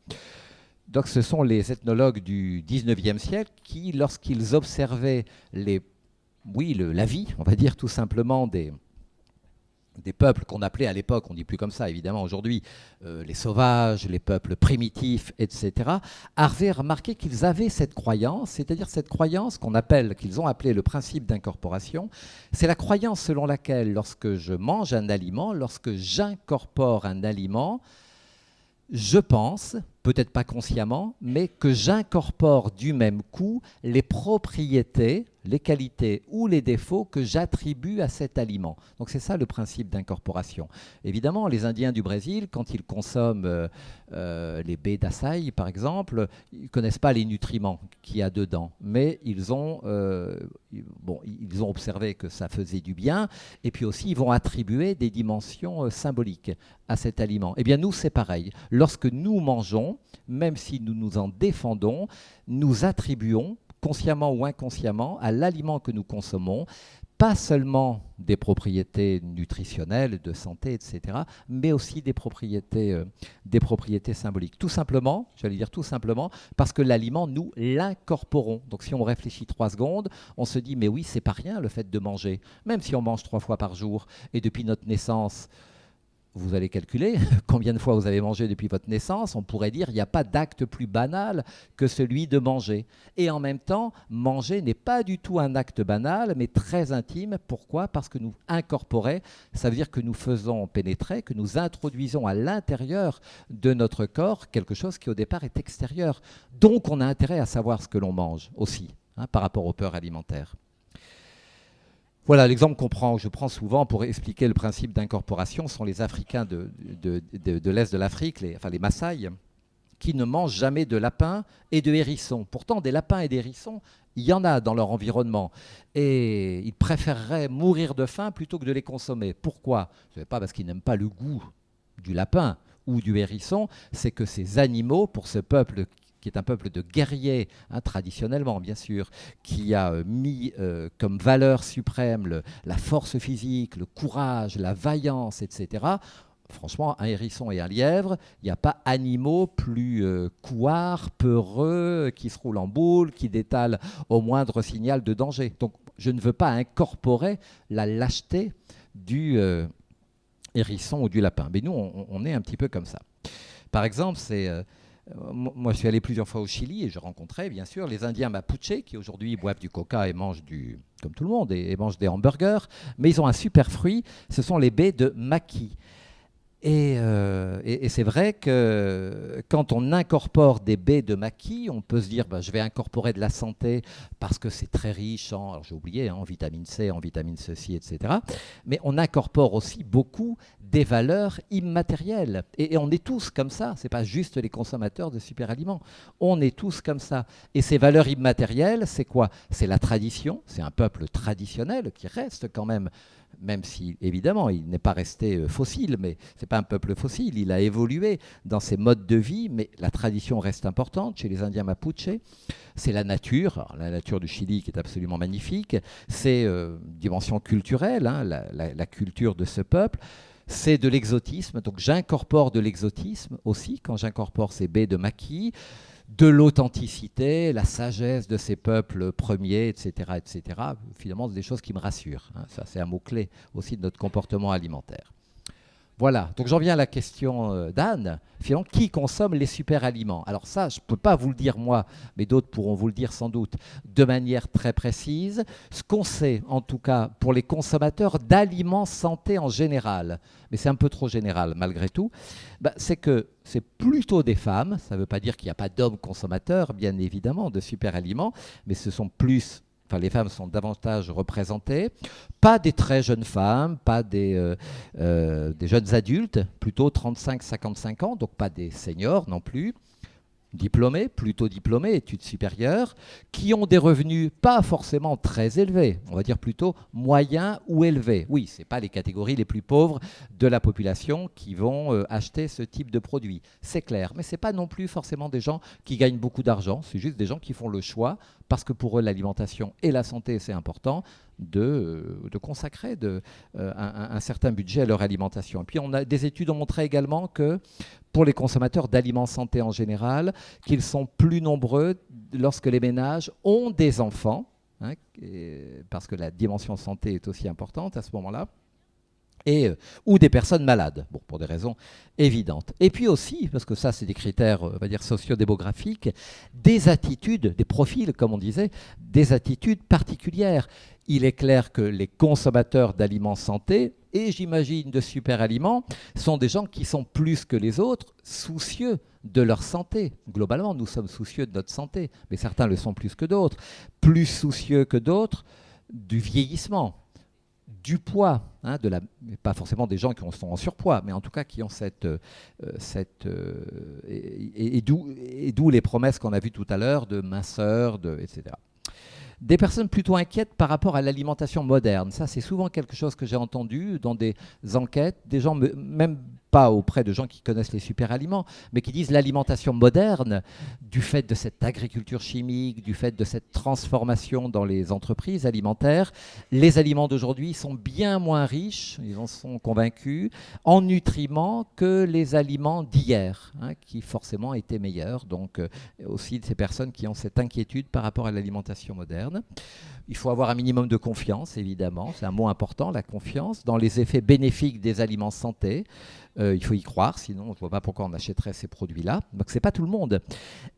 Donc, ce sont les ethnologues du 19e siècle qui, lorsqu'ils observaient les oui, la vie, on va dire tout simplement des peuples qu'on appelait à l'époque, on ne dit plus comme ça évidemment aujourd'hui, les sauvages, les peuples primitifs, etc., avaient remarqué qu'ils avaient cette croyance, c'est-à-dire cette croyance qu'ils ont appelée le principe d'incorporation. C'est la croyance selon laquelle lorsque je mange un aliment, lorsque j'incorpore un aliment, je pense, peut-être pas consciemment, mais que j'incorpore du même coup les propriétés, les qualités ou les défauts que j'attribue à cet aliment. Donc c'est ça le principe d'incorporation. Évidemment, les Indiens du Brésil, quand ils consomment les baies d'açaï, par exemple, ils ne connaissent pas les nutriments qu'il y a dedans, mais ils ont observé que ça faisait du bien, et puis aussi ils vont attribuer des dimensions symboliques à cet aliment. Eh bien nous, c'est pareil. Lorsque nous mangeons, même si nous nous en défendons, nous attribuons, consciemment ou inconsciemment, à l'aliment que nous consommons, pas seulement des propriétés nutritionnelles, de santé, etc., mais aussi des propriétés symboliques. Tout simplement, j'allais dire tout simplement, parce que l'aliment, nous l'incorporons. Donc si on réfléchit 3 secondes, on se dit, mais oui, c'est pas rien le fait de manger. Même si on mange 3 fois par jour, et depuis notre naissance, vous allez calculer combien de fois vous avez mangé depuis votre naissance. On pourrait dire qu'il n'y a pas d'acte plus banal que celui de manger. Et en même temps, manger n'est pas du tout un acte banal, mais très intime. Pourquoi ? Parce que nous incorporer, ça veut dire que nous faisons pénétrer, que nous introduisons à l'intérieur de notre corps quelque chose qui au départ est extérieur. Donc on a intérêt à savoir ce que l'on mange aussi, par rapport aux peurs alimentaires. Voilà, l'exemple que je prends souvent pour expliquer le principe d'incorporation sont les Africains de l'Est de l'Afrique, les Maasai, qui ne mangent jamais de lapins et de hérissons. Pourtant, des lapins et des hérissons, il y en a dans leur environnement. Et ils préféreraient mourir de faim plutôt que de les consommer. Pourquoi ? Ce n'est pas parce qu'ils n'aiment pas le goût du lapin ou du hérisson, c'est que ces animaux, pour ce peuple qui est un peuple de guerriers, traditionnellement bien sûr, qui a mis comme valeur suprême la force physique, le courage, la vaillance, etc. Franchement, un hérisson et un lièvre, il n'y a pas animaux plus couards, peureux, qui se roulent en boule, qui détalent au moindre signal de danger. Donc je ne veux pas incorporer la lâcheté du hérisson ou du lapin. Mais nous, on est un petit peu comme ça. Par exemple, moi, je suis allé plusieurs fois au Chili et je rencontrais, bien sûr, les Indiens Mapuche qui aujourd'hui boivent du coca et mangent comme tout le monde, et mangent des hamburgers. Mais ils ont un super fruit, ce sont les baies de maqui. Et c'est vrai que quand on incorpore des baies de maqui, on peut se dire je vais incorporer de la santé parce que c'est très riche alors j'ai oublié, en vitamine C, en vitamine ceci, etc. Mais on incorpore aussi beaucoup des valeurs immatérielles. Et on est tous comme ça, ce n'est pas juste les consommateurs de super-aliments. On est tous comme ça. Et ces valeurs immatérielles, c'est quoi ? C'est la tradition, c'est un peuple traditionnel qui reste quand même si, évidemment, il n'est pas resté fossile, mais ce n'est pas un peuple fossile, il a évolué dans ses modes de vie, mais la tradition reste importante chez les Indiens Mapuche. C'est la nature du Chili qui est absolument magnifique, c'est dimension culturelle, la culture de ce peuple. C'est de l'exotisme, donc j'incorpore de l'exotisme aussi quand j'incorpore ces baies de maqui, de l'authenticité, la sagesse de ces peuples premiers, etc., etc. Finalement, c'est des choses qui me rassurent. Ça, c'est un mot-clé aussi de notre comportement alimentaire. Voilà, donc j'en viens à la question d'Anne. Finalement, qui consomme les super-aliments ? Alors ça, je ne peux pas vous le dire moi, mais d'autres pourront vous le dire sans doute de manière très précise. Ce qu'on sait, en tout cas, pour les consommateurs d'aliments santé en général, mais c'est un peu trop général malgré tout, c'est que c'est plutôt des femmes. Ça ne veut pas dire qu'il n'y a pas d'hommes consommateurs, bien évidemment, de super-aliments, mais ce sont plus... les femmes sont davantage représentées, pas des très jeunes femmes, pas des jeunes adultes, plutôt 35-55 ans, donc pas des seniors non plus, diplômés, plutôt diplômés, études supérieures, qui ont des revenus pas forcément très élevés, on va dire plutôt moyens ou élevés. Oui, ce n'est pas les catégories les plus pauvres de la population qui vont acheter ce type de produit, c'est clair, mais ce n'est pas non plus forcément des gens qui gagnent beaucoup d'argent, c'est juste des gens qui font le choix, parce que pour eux l'alimentation et la santé c'est important, de consacrer un certain budget à leur alimentation. Et puis des études ont montré également que pour les consommateurs d'aliments santé en général, qu'ils sont plus nombreux lorsque les ménages ont des enfants, hein, parce que la dimension santé est aussi importante à ce moment-là, ou des personnes malades, bon, pour des raisons évidentes. Et puis aussi, parce que ça c'est des critères, on va dire, sociodémographiques, des attitudes, des profils, comme on disait, des attitudes particulières. Il est clair que les consommateurs d'aliments santé, et j'imagine de super-aliments, sont des gens qui sont plus que les autres soucieux de leur santé. Globalement, nous sommes soucieux de notre santé, mais certains le sont plus que d'autres. Plus soucieux que d'autres du vieillissement, du poids, hein, pas forcément des gens qui sont en surpoids, mais en tout cas qui ont et d'où les promesses qu'on a vues tout à l'heure de minceur, etc. Des personnes plutôt inquiètes par rapport à l'alimentation moderne. Ça, c'est souvent quelque chose que j'ai entendu dans des enquêtes, des gens, même pas auprès de gens qui connaissent les super-aliments, mais qui disent l'alimentation moderne, du fait de cette agriculture chimique, du fait de cette transformation dans les entreprises alimentaires, les aliments d'aujourd'hui sont bien moins riches, ils en sont convaincus, en nutriments que les aliments d'hier, hein, qui forcément étaient meilleurs. Donc aussi ces personnes qui ont cette inquiétude par rapport à l'alimentation moderne. Il faut avoir un minimum de confiance, évidemment, c'est un mot important, la confiance, dans les effets bénéfiques des aliments santé. Il faut y croire, sinon on ne voit pas pourquoi on achèterait ces produits-là. Donc ce n'est pas tout le monde.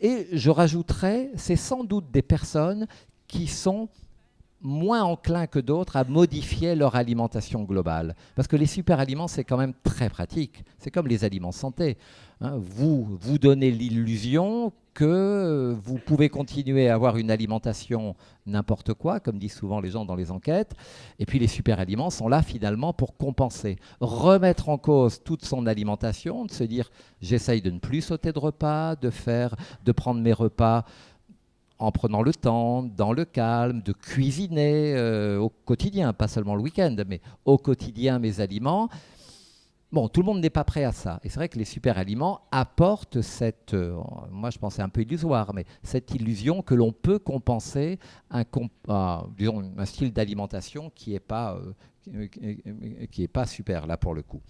Et je rajouterais, c'est sans doute des personnes qui sont moins enclins que d'autres à modifier leur alimentation globale. Parce que les super-aliments, c'est quand même très pratique. C'est comme les aliments santé. Hein, vous donnez l'illusion que vous pouvez continuer à avoir une alimentation n'importe quoi, comme disent souvent les gens dans les enquêtes, et puis les super-aliments sont là finalement pour compenser, remettre en cause toute son alimentation, de se dire j'essaye de ne plus sauter de repas, de prendre mes repas en prenant le temps, dans le calme, de cuisiner au quotidien, pas seulement le week-end, mais au quotidien mes aliments. Bon, tout le monde n'est pas prêt à ça. Et c'est vrai que les super-aliments apportent cette, moi je pense c'est un peu illusoire, mais cette illusion que l'on peut compenser disons, un style d'alimentation qui n'est pas super là pour le coup.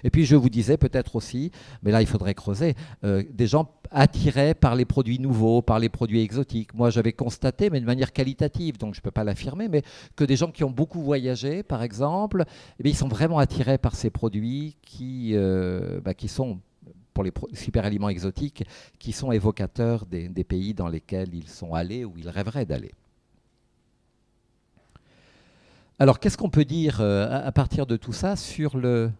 Et puis je vous disais peut-être aussi, mais là il faudrait creuser, des gens attirés par les produits nouveaux, par les produits exotiques. Moi j'avais constaté, mais de manière qualitative, donc je ne peux pas l'affirmer, mais que des gens qui ont beaucoup voyagé, par exemple, eh bien, ils sont vraiment attirés par ces produits qui sont, pour les super-aliments exotiques, qui sont évocateurs des pays dans lesquels ils sont allés ou ils rêveraient d'aller. Alors, qu'est-ce qu'on peut dire à partir de tout ça sur le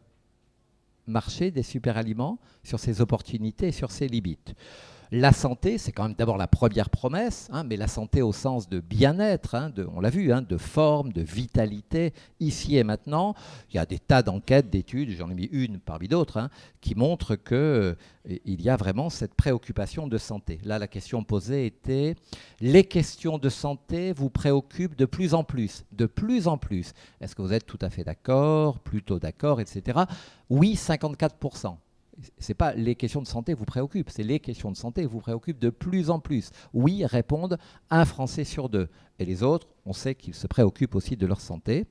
marché des super-aliments, sur ses opportunités et sur ses limites? La santé, c'est quand même d'abord la première promesse, hein, mais la santé au sens de bien-être, hein, on l'a vu, hein, de forme, de vitalité, ici et maintenant. Il y a des tas d'enquêtes, d'études, j'en ai mis une parmi d'autres, hein, qui montrent qu'il y a vraiment cette préoccupation de santé. Là, la question posée était, les questions de santé vous préoccupent de plus en plus, de plus en plus. Est-ce que vous êtes tout à fait d'accord, plutôt d'accord, etc. Oui, 54%. Ce n'est pas les questions de santé vous préoccupent, c'est les questions de santé vous préoccupent de plus en plus. Oui, répondent un Français sur deux. Et les autres, on sait qu'ils se préoccupent aussi de leur santé.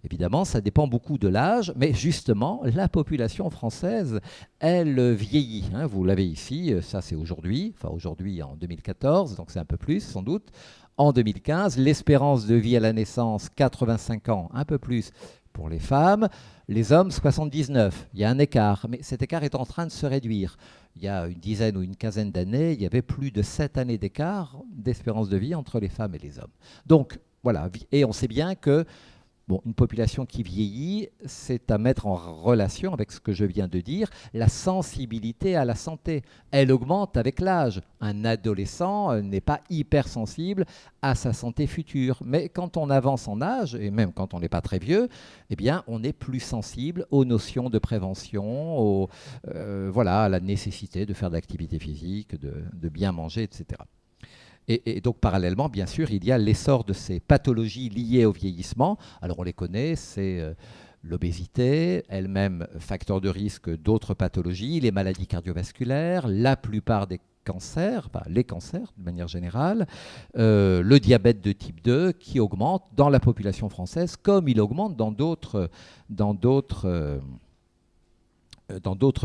Évidemment, ça dépend beaucoup de l'âge, mais justement, la population française, elle vieillit. Hein, vous l'avez ici, ça c'est aujourd'hui, enfin aujourd'hui en 2014, donc c'est un peu plus sans doute. En 2015, l'espérance de vie à la naissance, 85 ans, un peu plus pour les femmes. Les hommes, 79. Il y a un écart, mais cet écart est en train de se réduire. Il y a une dizaine ou une quinzaine d'années, il y avait plus de 7 années d'écart d'espérance de vie entre les femmes et les hommes. Donc, voilà. Et on sait bien que une population qui vieillit, c'est à mettre en relation avec ce que je viens de dire, la sensibilité à la santé. Elle augmente avec l'âge. Un adolescent n'est pas hypersensible à sa santé future. Mais quand on avance en âge, et même quand on n'est pas très vieux, eh bien, on est plus sensible aux notions de prévention, à la nécessité de faire de l'activité physique, de bien manger, etc. Et donc, parallèlement, bien sûr, il y a l'essor de ces pathologies liées au vieillissement. Alors, on les connaît, c'est l'obésité, elle-même facteur de risque d'autres pathologies, les maladies cardiovasculaires, la plupart des cancers, les cancers de manière générale, le diabète de type 2 qui augmente dans la population française comme il augmente dans d'autres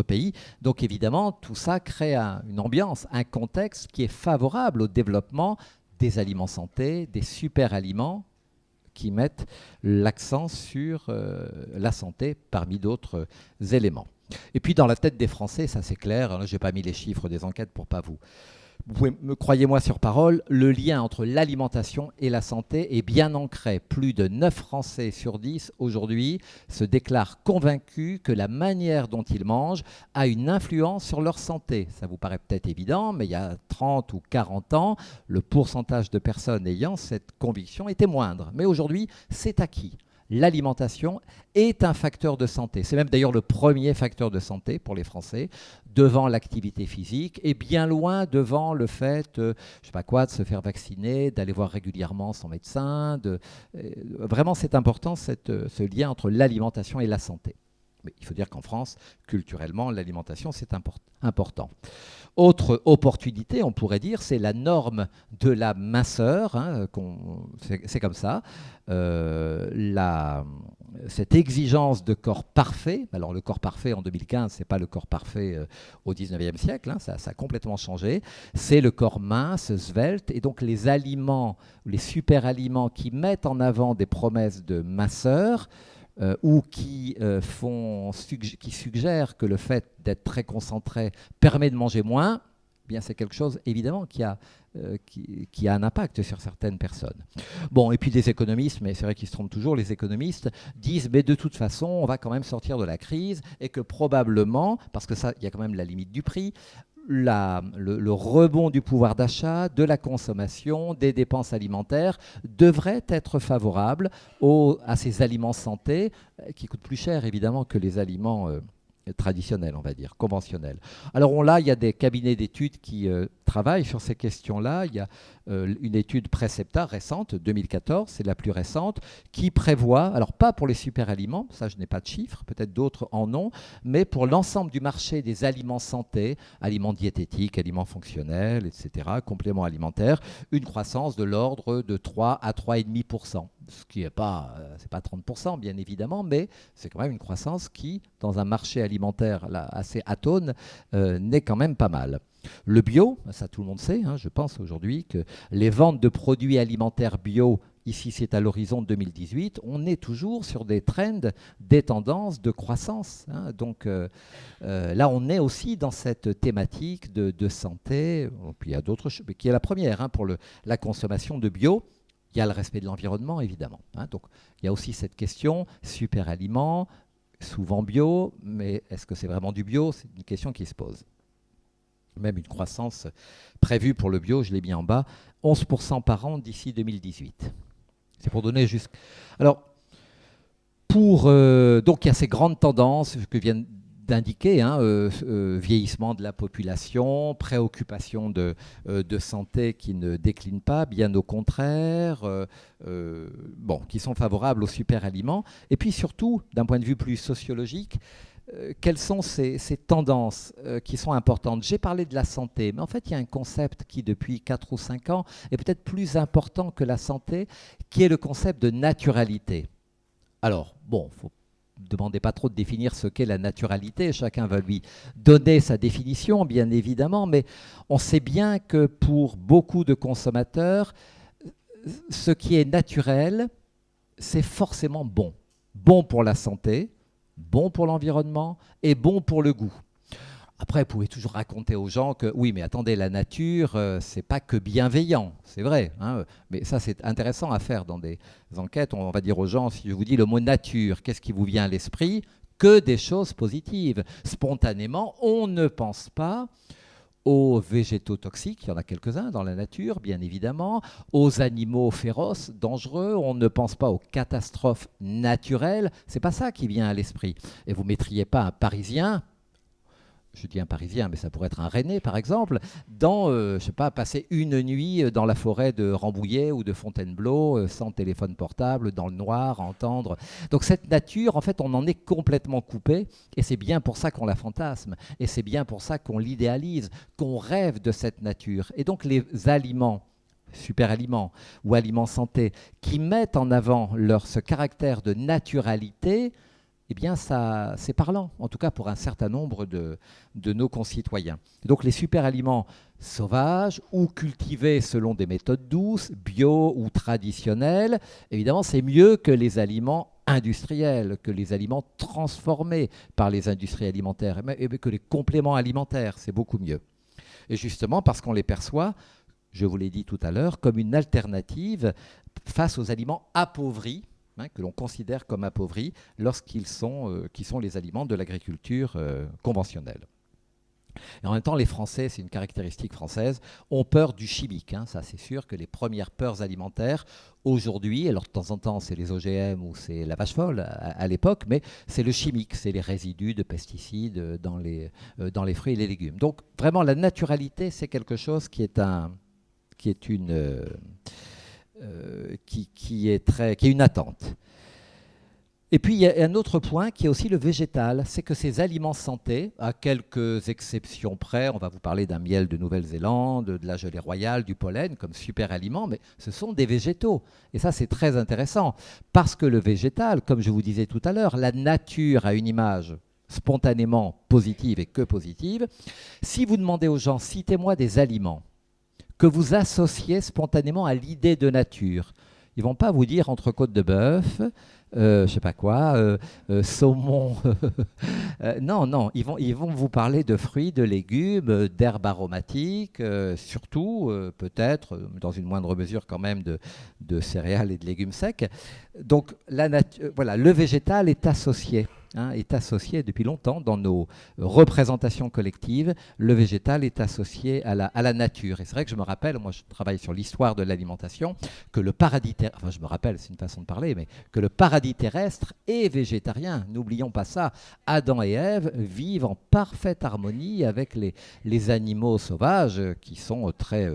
pays. Donc évidemment, tout ça crée une ambiance, un contexte qui est favorable au développement des aliments santé, des super aliments qui mettent l'accent sur la santé parmi d'autres éléments. Et puis dans la tête des Français, ça c'est clair, je n'ai pas mis les chiffres des enquêtes pour pas vous. Vous pouvez me croyez-moi sur parole, le lien entre l'alimentation et la santé est bien ancré. Plus de 9 Français sur 10 aujourd'hui se déclarent convaincus que la manière dont ils mangent a une influence sur leur santé. Ça vous paraît peut-être évident, mais il y a 30 ou 40 ans, le pourcentage de personnes ayant cette conviction était moindre. Mais aujourd'hui, c'est acquis. L'alimentation est un facteur de santé. C'est même d'ailleurs le premier facteur de santé pour les Français, devant l'activité physique et bien loin devant le fait, je sais pas quoi, de se faire vacciner, d'aller voir régulièrement son médecin. Vraiment, c'est important ce lien entre l'alimentation et la santé. Mais il faut dire qu'en France, culturellement, l'alimentation, c'est important. Autre opportunité, on pourrait dire, c'est la norme de la minceur. Hein, c'est comme ça. Cette exigence de corps parfait, alors le corps parfait en 2015, ce n'est pas le corps parfait au 19e siècle, hein, ça a complètement changé. C'est le corps mince, svelte, et donc les aliments, les super aliments qui mettent en avant des promesses de minceur, ou qui suggèrent que le fait d'être très concentré permet de manger moins, eh bien c'est quelque chose évidemment qui a un impact sur certaines personnes. Bon, et puis les économistes, mais c'est vrai qu'ils se trompent toujours, les économistes disent mais de toute façon on va quand même sortir de la crise et que probablement, parce que ça, il y a quand même la limite du prix, le rebond du pouvoir d'achat, de la consommation, des dépenses alimentaires devrait être favorable à ces aliments santé qui coûtent plus cher évidemment que les aliments traditionnels, on va dire, conventionnels. Alors là, il y a des cabinets d'études qui travaillent sur ces questions-là. Il y a une étude Precepta récente, 2014, c'est la plus récente, qui prévoit, alors pas pour les super-aliments, ça je n'ai pas de chiffres, peut-être d'autres en ont, mais pour l'ensemble du marché des aliments santé, aliments diététiques, aliments fonctionnels, etc., compléments alimentaires, une croissance de l'ordre de 3 à 3,5%. Ce qui n'est pas, c'est pas 30% bien évidemment, mais c'est quand même une croissance qui, dans un marché alimentaire là, assez atone, n'est quand même pas mal. Le bio, ça tout le monde sait, hein, je pense aujourd'hui que les ventes de produits alimentaires bio, ici c'est à l'horizon 2018, on est toujours sur des trends, des tendances de croissance. Hein, donc là on est aussi dans cette thématique de santé, puis il y a d'autres choses, mais qui est la première hein, pour la consommation de bio. Il y a le respect de l'environnement, évidemment. Hein, donc, il y a aussi cette question, super aliments, souvent bio, mais est-ce que c'est vraiment du bio? C'est une question qui se pose. Même une croissance prévue pour le bio, je l'ai mis en bas, 11% par an d'ici 2018. C'est pour donner juste... Alors, donc il y a ces grandes tendances que viennent d'indiquer, hein, vieillissement de la population, préoccupation de santé qui ne décline pas, bien au contraire, qui sont favorables aux super-aliments. Et puis surtout, d'un point de vue plus sociologique, quelles sont ces tendances qui sont importantes? J'ai parlé de la santé, mais en fait, il y a un concept qui, depuis 4 ou 5 ans, est peut-être plus important que la santé, qui est le concept de naturalité. Alors, bon, faut ne demandez pas trop de définir ce qu'est la naturalité, chacun va lui donner sa définition, bien évidemment, mais on sait bien que pour beaucoup de consommateurs, ce qui est naturel, c'est forcément bon. Bon pour la santé, bon pour l'environnement et bon pour le goût. Après, vous pouvez toujours raconter aux gens que oui, mais attendez, la nature, c'est pas que bienveillant, c'est vrai. Hein, mais ça, c'est intéressant à faire dans des enquêtes. On va dire aux gens, si je vous dis le mot nature, qu'est-ce qui vous vient à l'esprit? Que des choses positives. Spontanément, on ne pense pas aux végétaux toxiques, il y en a quelques-uns dans la nature, bien évidemment, aux animaux féroces, dangereux, on ne pense pas aux catastrophes naturelles, c'est pas ça qui vient à l'esprit. Et vous ne mettriez pas un Parisien, je dis un Parisien, mais ça pourrait être un Rennais par exemple, je sais pas, passer une nuit dans la forêt de Rambouillet ou de Fontainebleau, sans téléphone portable, dans le noir, entendre. Donc cette nature, en fait, on en est complètement coupé, et c'est bien pour ça qu'on la fantasme, et c'est bien pour ça qu'on l'idéalise, qu'on rêve de cette nature. Et donc les aliments, super aliments ou aliments santé, qui mettent en avant ce caractère de naturalité, eh bien, c'est parlant, en tout cas pour un certain nombre de nos concitoyens. Donc les superaliments sauvages ou cultivés selon des méthodes douces, bio ou traditionnelles, évidemment, c'est mieux que les aliments industriels, que les aliments transformés par les industries alimentaires, et que les compléments alimentaires, c'est beaucoup mieux. Et justement parce qu'on les perçoit, je vous l'ai dit tout à l'heure, comme une alternative face aux aliments appauvris, que l'on considère comme appauvris lorsqu'ils sont, qui sont les aliments de l'agriculture conventionnelle. Et en même temps, les Français, c'est une caractéristique française, ont peur du chimique. Ça, c'est sûr que les premières peurs alimentaires, aujourd'hui, alors de temps en temps, c'est les OGM ou c'est la vache folle à l'époque, mais c'est le chimique, c'est les résidus de pesticides dans les fruits et les légumes. Donc, vraiment, la naturalité, c'est quelque chose qui est une attente. Et puis il y a un autre point qui est aussi le végétal, c'est que ces aliments santé, à quelques exceptions près, on va vous parler d'un miel de Nouvelle-Zélande, de la gelée royale, du pollen comme super aliments, mais ce sont des végétaux. Et ça c'est très intéressant, parce que le végétal, comme je vous disais tout à l'heure, la nature a une image spontanément positive et que positive. Si vous demandez aux gens, citez-moi des aliments que vous associez spontanément à l'idée de nature, ils ne vont pas vous dire entrecôte de bœuf, je sais pas quoi, saumon. Non, ils vont vous parler de fruits, de légumes, d'herbes aromatiques, surtout, peut-être, dans une moindre mesure quand même, de céréales et de légumes secs. Donc, voilà, le végétal est associé depuis longtemps dans nos représentations collectives. Le végétal est associé à la nature. Et c'est vrai que je me rappelle, moi je travaille sur l'histoire de l'alimentation, que le paradis terrestre, enfin je me rappelle, c'est une façon de parler, mais que le paradis terrestre est végétarien. N'oublions pas ça. Adam et Ève vivent en parfaite harmonie avec les animaux sauvages qui sont très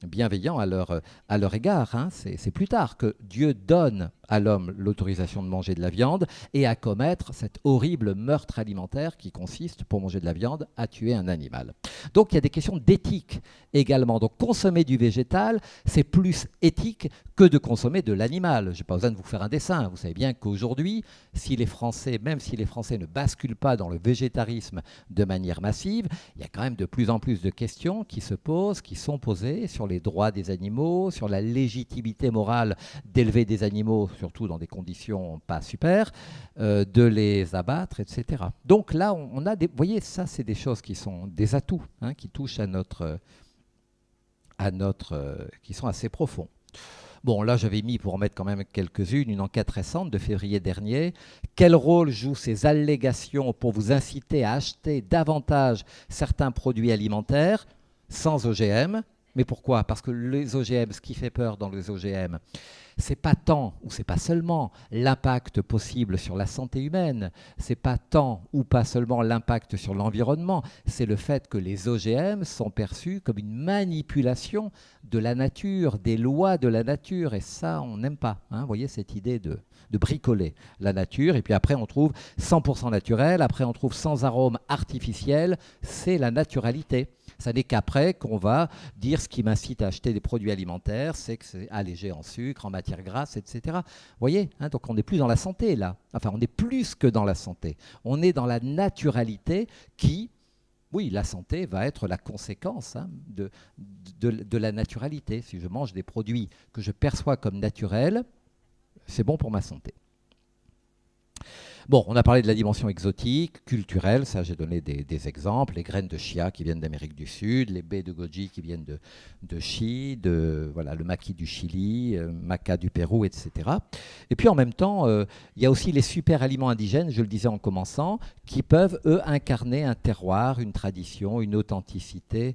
bienveillants à leur égard. C'est plus tard que Dieu donne à l'homme l'autorisation de manger de la viande et à commettre cet horrible meurtre alimentaire qui consiste, pour manger de la viande, à tuer un animal. Donc il y a des questions d'éthique également. Donc consommer du végétal, c'est plus éthique que de consommer de l'animal. Je n'ai pas besoin de vous faire un dessin. Vous savez bien qu'aujourd'hui, même si les Français ne basculent pas dans le végétarisme de manière massive, il y a quand même de plus en plus de questions qui se posent, qui sont posées sur les droits des animaux, sur la légitimité morale d'élever des animaux, surtout dans des conditions pas super, de les abattre, etc. Donc là, on a vous voyez, ça, c'est des choses qui sont des atouts, qui touchent qui sont assez profonds. Bon, là, j'avais mis, pour en mettre quand même quelques-unes, une enquête récente de février dernier. Quel rôle jouent ces allégations pour vous inciter à acheter davantage certains produits alimentaires sans OGM? Mais pourquoi? Parce que les OGM, ce qui fait peur dans les OGM, c'est pas tant ou c'est pas seulement l'impact possible sur la santé humaine, c'est pas tant ou pas seulement l'impact sur l'environnement, c'est le fait que les OGM sont perçus comme une manipulation de la nature, des lois de la nature, et ça on n'aime pas. Vous voyez cette idée de bricoler la nature, et puis après on trouve 100% naturel, après on trouve sans arôme artificiel, c'est la naturalité. Ça n'est qu'après qu'on va dire ce qui m'incite à acheter des produits alimentaires, c'est que c'est allégé en sucre, en matière grasse, etc. Vous voyez, donc on n'est plus dans la santé là. Enfin, on est plus que dans la santé. On est dans la naturalité qui, oui, la santé va être la conséquence de la naturalité. Si je mange des produits que je perçois comme naturels, c'est bon pour ma santé. Bon, on a parlé de la dimension exotique, culturelle, ça j'ai donné des exemples, les graines de chia qui viennent d'Amérique du Sud, les baies de goji qui viennent de Chine, voilà, le maquis du Chili, maca du Pérou, etc. Et puis en même temps, il y a aussi les super aliments indigènes, je le disais en commençant, qui peuvent, eux, incarner un terroir, une tradition, une authenticité,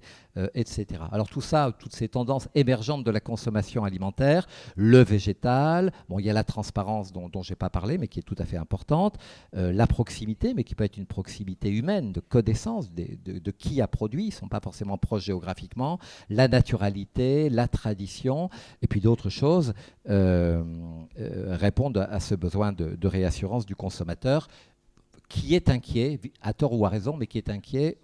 etc. Alors tout ça, toutes ces tendances émergentes de la consommation alimentaire, le végétal, bon, il y a la transparence dont je n'ai pas parlé, mais qui est tout à fait importante, la proximité, mais qui peut être une proximité humaine, de connaissance de qui a produit, ils ne sont pas forcément proches géographiquement, la naturalité, la tradition, et puis d'autres choses répondent à ce besoin de réassurance du consommateur qui est inquiet, à tort ou à raison, mais qui est inquiet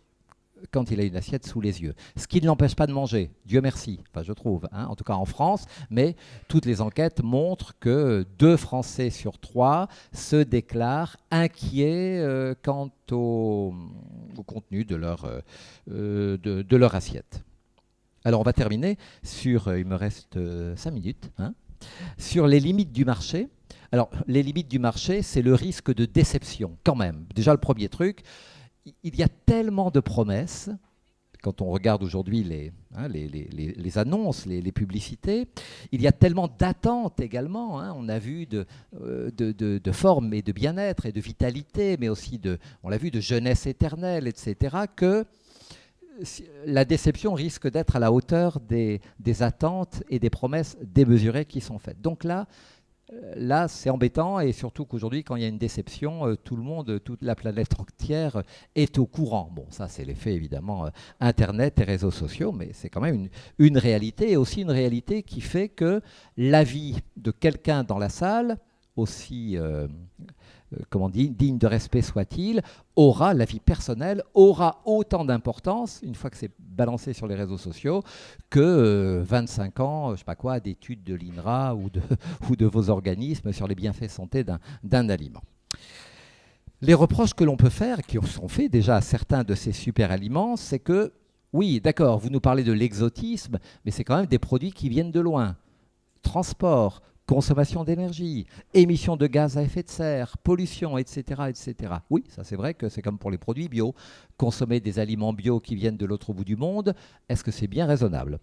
quand il a une assiette sous les yeux. Ce qui ne l'empêche pas de manger, Dieu merci, enfin, je trouve, hein, en tout cas en France, mais toutes les enquêtes montrent que 2 Français sur 3 se déclarent inquiets quant au contenu de leur assiette. Alors on va terminer sur, il me reste 5 minutes, hein, sur les limites du marché. Alors les limites du marché, c'est le risque de déception quand même. Déjà le premier truc, il y a tellement de promesses, quand on regarde aujourd'hui les annonces, les publicités, il y a tellement d'attentes également. Hein. On a vu de forme et de bien-être et de vitalité, mais aussi on l'a vu, de jeunesse éternelle, etc., que la déception risque d'être à la hauteur des attentes et des promesses démesurées qui sont faites. Donc là, c'est embêtant, et surtout qu'aujourd'hui, quand il y a une déception, tout le monde, toute la planète entière est au courant. Bon, ça, c'est l'effet, évidemment, Internet et réseaux sociaux, mais c'est quand même une réalité, et aussi une réalité qui fait que l'avis de quelqu'un dans la salle, aussi digne de respect soit-il, l'avis personnel aura autant d'importance, une fois que c'est balancé sur les réseaux sociaux, que 25 ans, je sais pas quoi, d'études de l'INRA ou de vos organismes sur les bienfaits santé d'un aliment. Les reproches que l'on peut faire, qui sont faits déjà à certains de ces super aliments, c'est que, oui, d'accord, vous nous parlez de l'exotisme, mais c'est quand même des produits qui viennent de loin. Transport, consommation d'énergie, émissions de gaz à effet de serre, pollution, etc., etc. Oui, ça c'est vrai que c'est comme pour les produits bio. Consommer des aliments bio qui viennent de l'autre bout du monde, est-ce que c'est bien raisonnable?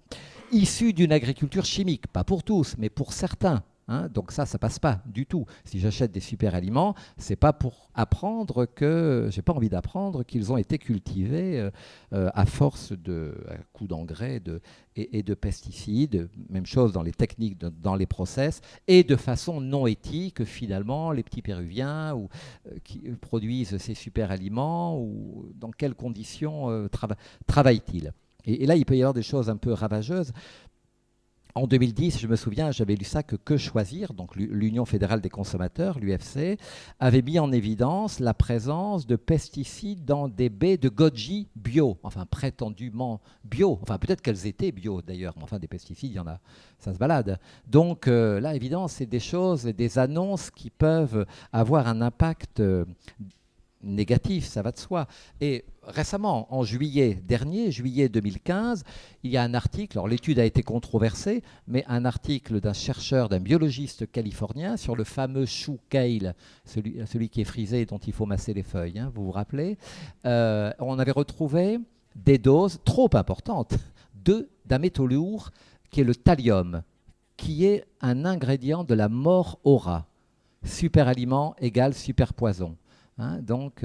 Issus d'une agriculture chimique, pas pour tous, mais pour certains. Hein, donc ça passe pas du tout. Si j'achète des super aliments, c'est pas pour apprendre j'ai pas envie d'apprendre qu'ils ont été cultivés à force à coups d'engrais et de pesticides. Même chose dans les techniques, dans les process, et de façon non éthique. Finalement, les petits péruviens qui produisent ces super aliments, ou dans quelles conditions travaillent-ils? Et là, il peut y avoir des choses un peu ravageuses. En 2010, je me souviens, j'avais lu ça que choisir, donc l'Union fédérale des consommateurs, l'UFC, avait mis en évidence la présence de pesticides dans des baies de goji bio, enfin prétendument bio, enfin peut-être qu'elles étaient bio d'ailleurs, mais enfin des pesticides, il y en a, ça se balade. Donc là, évidemment, c'est des choses, des annonces qui peuvent avoir un impact négatif, ça va de soi. Et récemment, en juillet dernier, juillet 2015, il y a un article, alors l'étude a été controversée, mais un article d'un chercheur, d'un biologiste californien sur le fameux chou kale, celui qui est frisé et dont il faut masser les feuilles, hein, vous vous rappelez. On avait retrouvé des doses trop importantes d'un métaux lourd qui est le thallium, qui est un ingrédient de la mort au rat. Super aliment égale super poison. Hein, donc,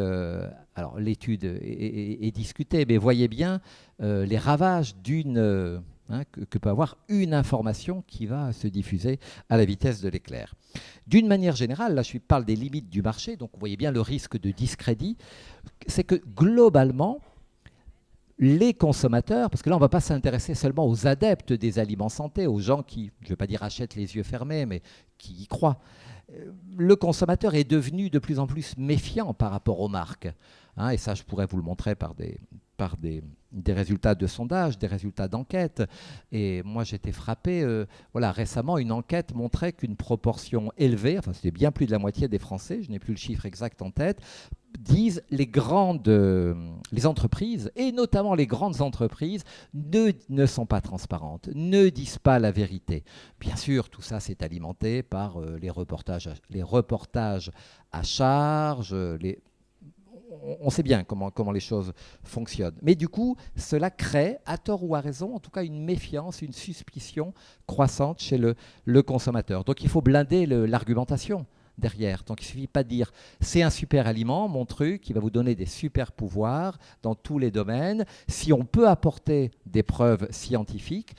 alors l'étude est discutée, mais voyez bien les ravages que peut avoir une information qui va se diffuser à la vitesse de l'éclair. D'une manière générale, là je parle des limites du marché, donc vous voyez bien le risque de discrédit, c'est que globalement, les consommateurs, parce que là on ne va pas s'intéresser seulement aux adeptes des aliments santé, aux gens qui, je ne vais pas dire achètent les yeux fermés, mais qui y croient. Le consommateur est devenu de plus en plus méfiant par rapport aux marques. Hein, et ça, je pourrais vous le montrer par des résultats de sondage, des résultats d'enquête. Et moi, j'étais frappé. Récemment, une enquête montrait qu'une proportion élevée, enfin c'était bien plus de la moitié des Français, je n'ai plus le chiffre exact en tête, disent les entreprises, et notamment les grandes entreprises, ne sont pas transparentes, ne disent pas la vérité. Bien sûr, tout ça, c'est alimenté par les reportages à charge, on sait bien comment les choses fonctionnent. Mais du coup, cela crée, à tort ou à raison, en tout cas une méfiance, une suspicion croissante chez le consommateur. Donc il faut blinder l'argumentation derrière. Donc il ne suffit pas de dire c'est un super aliment, mon truc, qui va vous donner des super pouvoirs dans tous les domaines. Si on peut apporter des preuves scientifiques,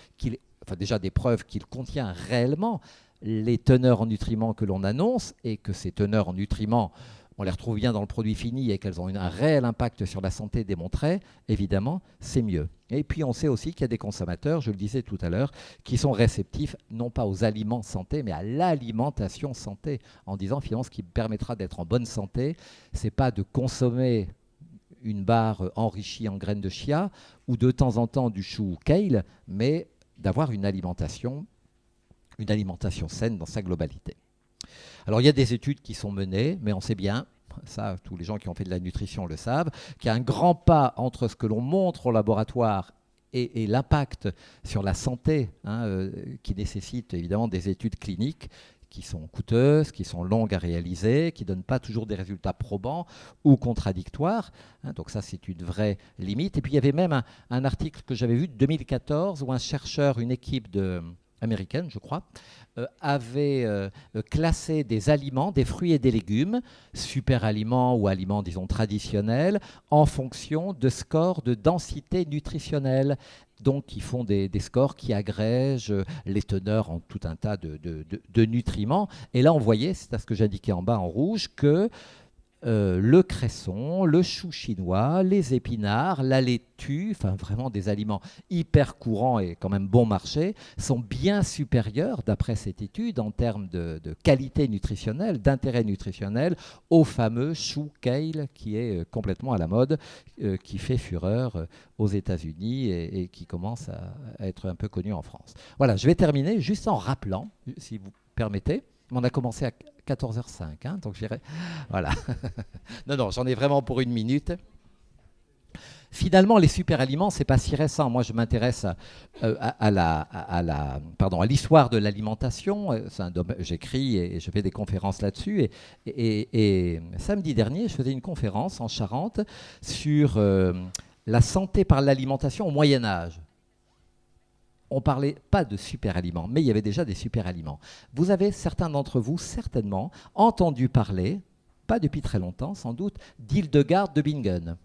déjà des preuves qu'il contient réellement les teneurs en nutriments que l'on annonce, et que ces teneurs en nutriments, on les retrouve bien dans le produit fini et qu'elles ont un réel impact sur la santé démontré, évidemment, c'est mieux. Et puis on sait aussi qu'il y a des consommateurs, je le disais tout à l'heure, qui sont réceptifs non pas aux aliments santé, mais à l'alimentation santé, en disant finalement ce qui permettra d'être en bonne santé, c'est pas de consommer une barre enrichie en graines de chia ou de temps en temps du chou kale, mais d'avoir une alimentation saine dans sa globalité. Alors il y a des études qui sont menées, mais on sait bien, ça tous les gens qui ont fait de la nutrition le savent, qu'il y a un grand pas entre ce que l'on montre au laboratoire et l'impact sur la santé, qui nécessite évidemment des études cliniques qui sont coûteuses, qui sont longues à réaliser, qui ne donnent pas toujours des résultats probants ou contradictoires. Donc ça, c'est une vraie limite. Et puis, il y avait même un article que j'avais vu de 2014 où un chercheur, une équipe américaine, je crois, avait classé des aliments, des fruits et des légumes, super aliments ou aliments, disons, traditionnels, en fonction de scores de densité nutritionnelle. Donc, ils font des scores qui agrègent les teneurs en tout un tas de nutriments. Et là, on voyait, c'est à ce que j'indiquais en bas en rouge, que le cresson, le chou chinois, les épinards, la laitue, enfin vraiment des aliments hyper courants et quand même bon marché, sont bien supérieurs, d'après cette étude, en termes de qualité nutritionnelle, d'intérêt nutritionnel, au fameux chou kale qui est complètement à la mode, qui fait fureur aux États-Unis et qui commence à être un peu connu en France. Voilà, je vais terminer juste en rappelant, si vous permettez. On a commencé à 14h05, donc j'irai. Voilà. Non, j'en ai vraiment pour 1 minute. Finalement, les super-aliments, ce n'est pas si récent. Moi, je m'intéresse à l'histoire de l'alimentation. J'écris et je fais des conférences là-dessus. Et samedi dernier, je faisais une conférence en Charente sur la santé par l'alimentation au Moyen-Âge. On ne parlait pas de super-aliments, mais il y avait déjà des super-aliments. Vous avez, certains d'entre vous, certainement, entendu parler, pas depuis très longtemps sans doute, d'Hildegarde de Bingen.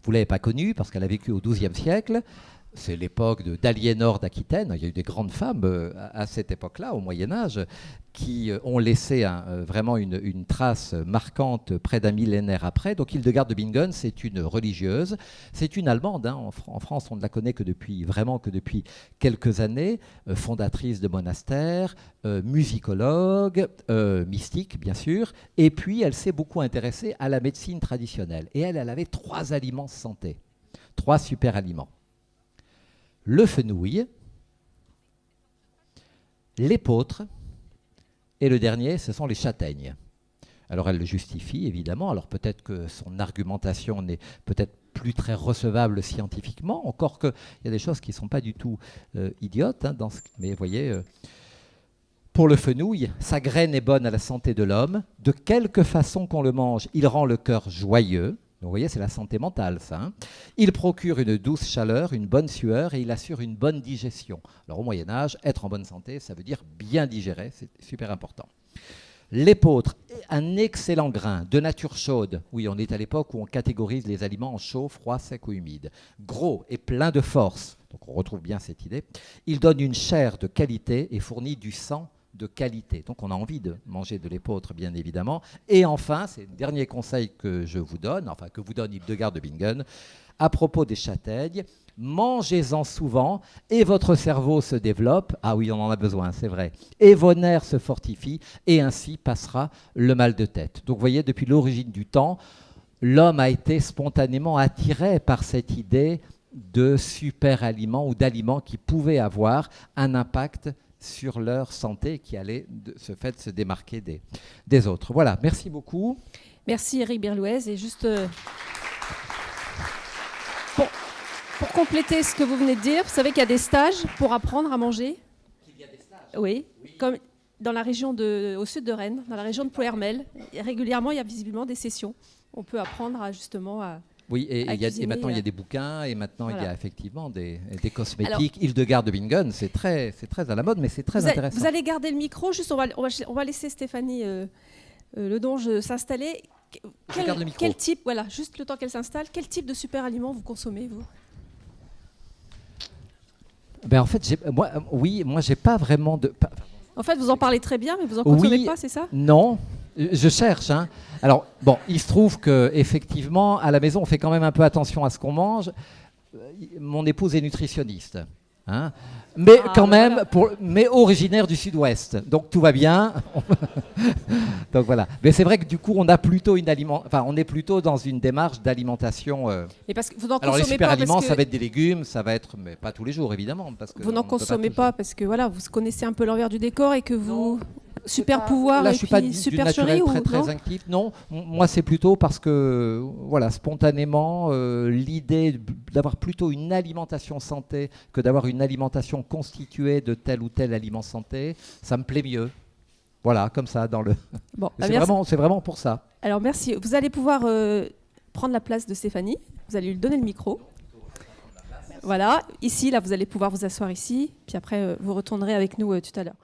Vous ne l'avez pas connue parce qu'elle a vécu au XIIe siècle. C'est l'époque d'Aliénor d'Aquitaine. Il y a eu des grandes femmes à cette époque-là, au Moyen-Âge, qui ont laissé vraiment une trace marquante près d'un millénaire après. Donc Hildegarde de Bingen, c'est une religieuse. C'est une Allemande. En France, on ne la connaît que depuis quelques années. Fondatrice de monastères, musicologue, mystique, bien sûr. Et puis, elle s'est beaucoup intéressée à la médecine traditionnelle. Et elle avait 3 aliments santé, 3 super aliments. Le fenouil, l'épeautre, et le dernier, ce sont les châtaignes. Alors elle le justifie, évidemment. Alors peut-être que son argumentation n'est peut-être plus très recevable scientifiquement, encore qu'il y a des choses qui ne sont pas du tout idiotes. Mais vous voyez, pour le fenouil, sa graine est bonne à la santé de l'homme. De quelque façon qu'on le mange, il rend le cœur joyeux. Donc, vous voyez, c'est la santé mentale, ça. Il procure une douce chaleur, une bonne sueur et il assure une bonne digestion. Alors, au Moyen-Âge, être en bonne santé, ça veut dire bien digérer, c'est super important. L'épeautre, un excellent grain de nature chaude. Oui, on est à l'époque où on catégorise les aliments en chaud, froid, sec ou humide. Gros et plein de force. Donc, on retrouve bien cette idée. Il donne une chair de qualité et fournit du sang de qualité. Donc on a envie de manger de l'épeautre, bien évidemment. Et enfin, c'est le dernier conseil que je vous donne, enfin que vous donne Hildegarde de Bingen, à propos des châtaignes, mangez-en souvent et votre cerveau se développe. Ah oui, on en a besoin, c'est vrai. Et vos nerfs se fortifient et ainsi passera le mal de tête. Donc vous voyez, depuis l'origine du temps, l'homme a été spontanément attiré par cette idée de super aliments ou d'aliments qui pouvaient avoir un impact sur leur santé qui allait de ce fait se démarquer des autres. Voilà, merci beaucoup. Merci Eric Berlouez. Et juste pour compléter ce que vous venez de dire, vous savez qu'il y a des stages pour apprendre à manger. Il y a des stages ? Oui, comme dans la région au sud de Rennes, dans la région de Plouermel. Régulièrement, il y a visiblement des sessions. On peut apprendre justement à... Oui, et maintenant il y a des bouquins, et maintenant il y a effectivement des cosmétiques. Hildegarde de Bingen, c'est très à la mode, mais c'est très intéressant. Vous allez garder le micro, juste on va laisser Stéphanie Ledonge s'installer. Quel type, voilà, juste le temps qu'elle s'installe, quel type de super aliments vous consommez, vous ? En fait, moi j'ai pas vraiment de... En fait, vous en parlez très bien, mais vous en consommez pas, c'est ça ? Non. Je cherche. Alors, bon, il se trouve qu'effectivement, à la maison, on fait quand même un peu attention à ce qu'on mange. Mon épouse est nutritionniste. Hein. Mais Ah, quand ben même, voilà. mais originaire du Sud-Ouest. Donc tout va bien. Donc voilà. Mais c'est vrai que du coup, on a plutôt on est plutôt dans une démarche d'alimentation. Et parce que vous n'en Alors les consommez super pas aliments, parce ça que va être des légumes, ça va être, mais pas tous les jours évidemment, parce que vous n'en on peut consommez toujours. pas parce que voilà, vous connaissez un peu l'envers du décor et que vous C'est super pas- pouvoir Là, et je suis pas puis du supercherie naturel ou très non? actif. Non, moi c'est plutôt parce que voilà, spontanément, l'idée d'avoir plutôt une alimentation santé que d'avoir une alimentation constituée de tel ou tel aliment santé, ça me plaît mieux. Voilà, comme ça dans le. Bon, bah, C'est merci. vraiment pour ça. Alors merci. Vous allez pouvoir prendre la place de Stéphanie. Vous allez lui donner le micro. Voilà. Ici, là, vous allez pouvoir vous asseoir ici. Puis après, vous retournerez avec nous tout à l'heure.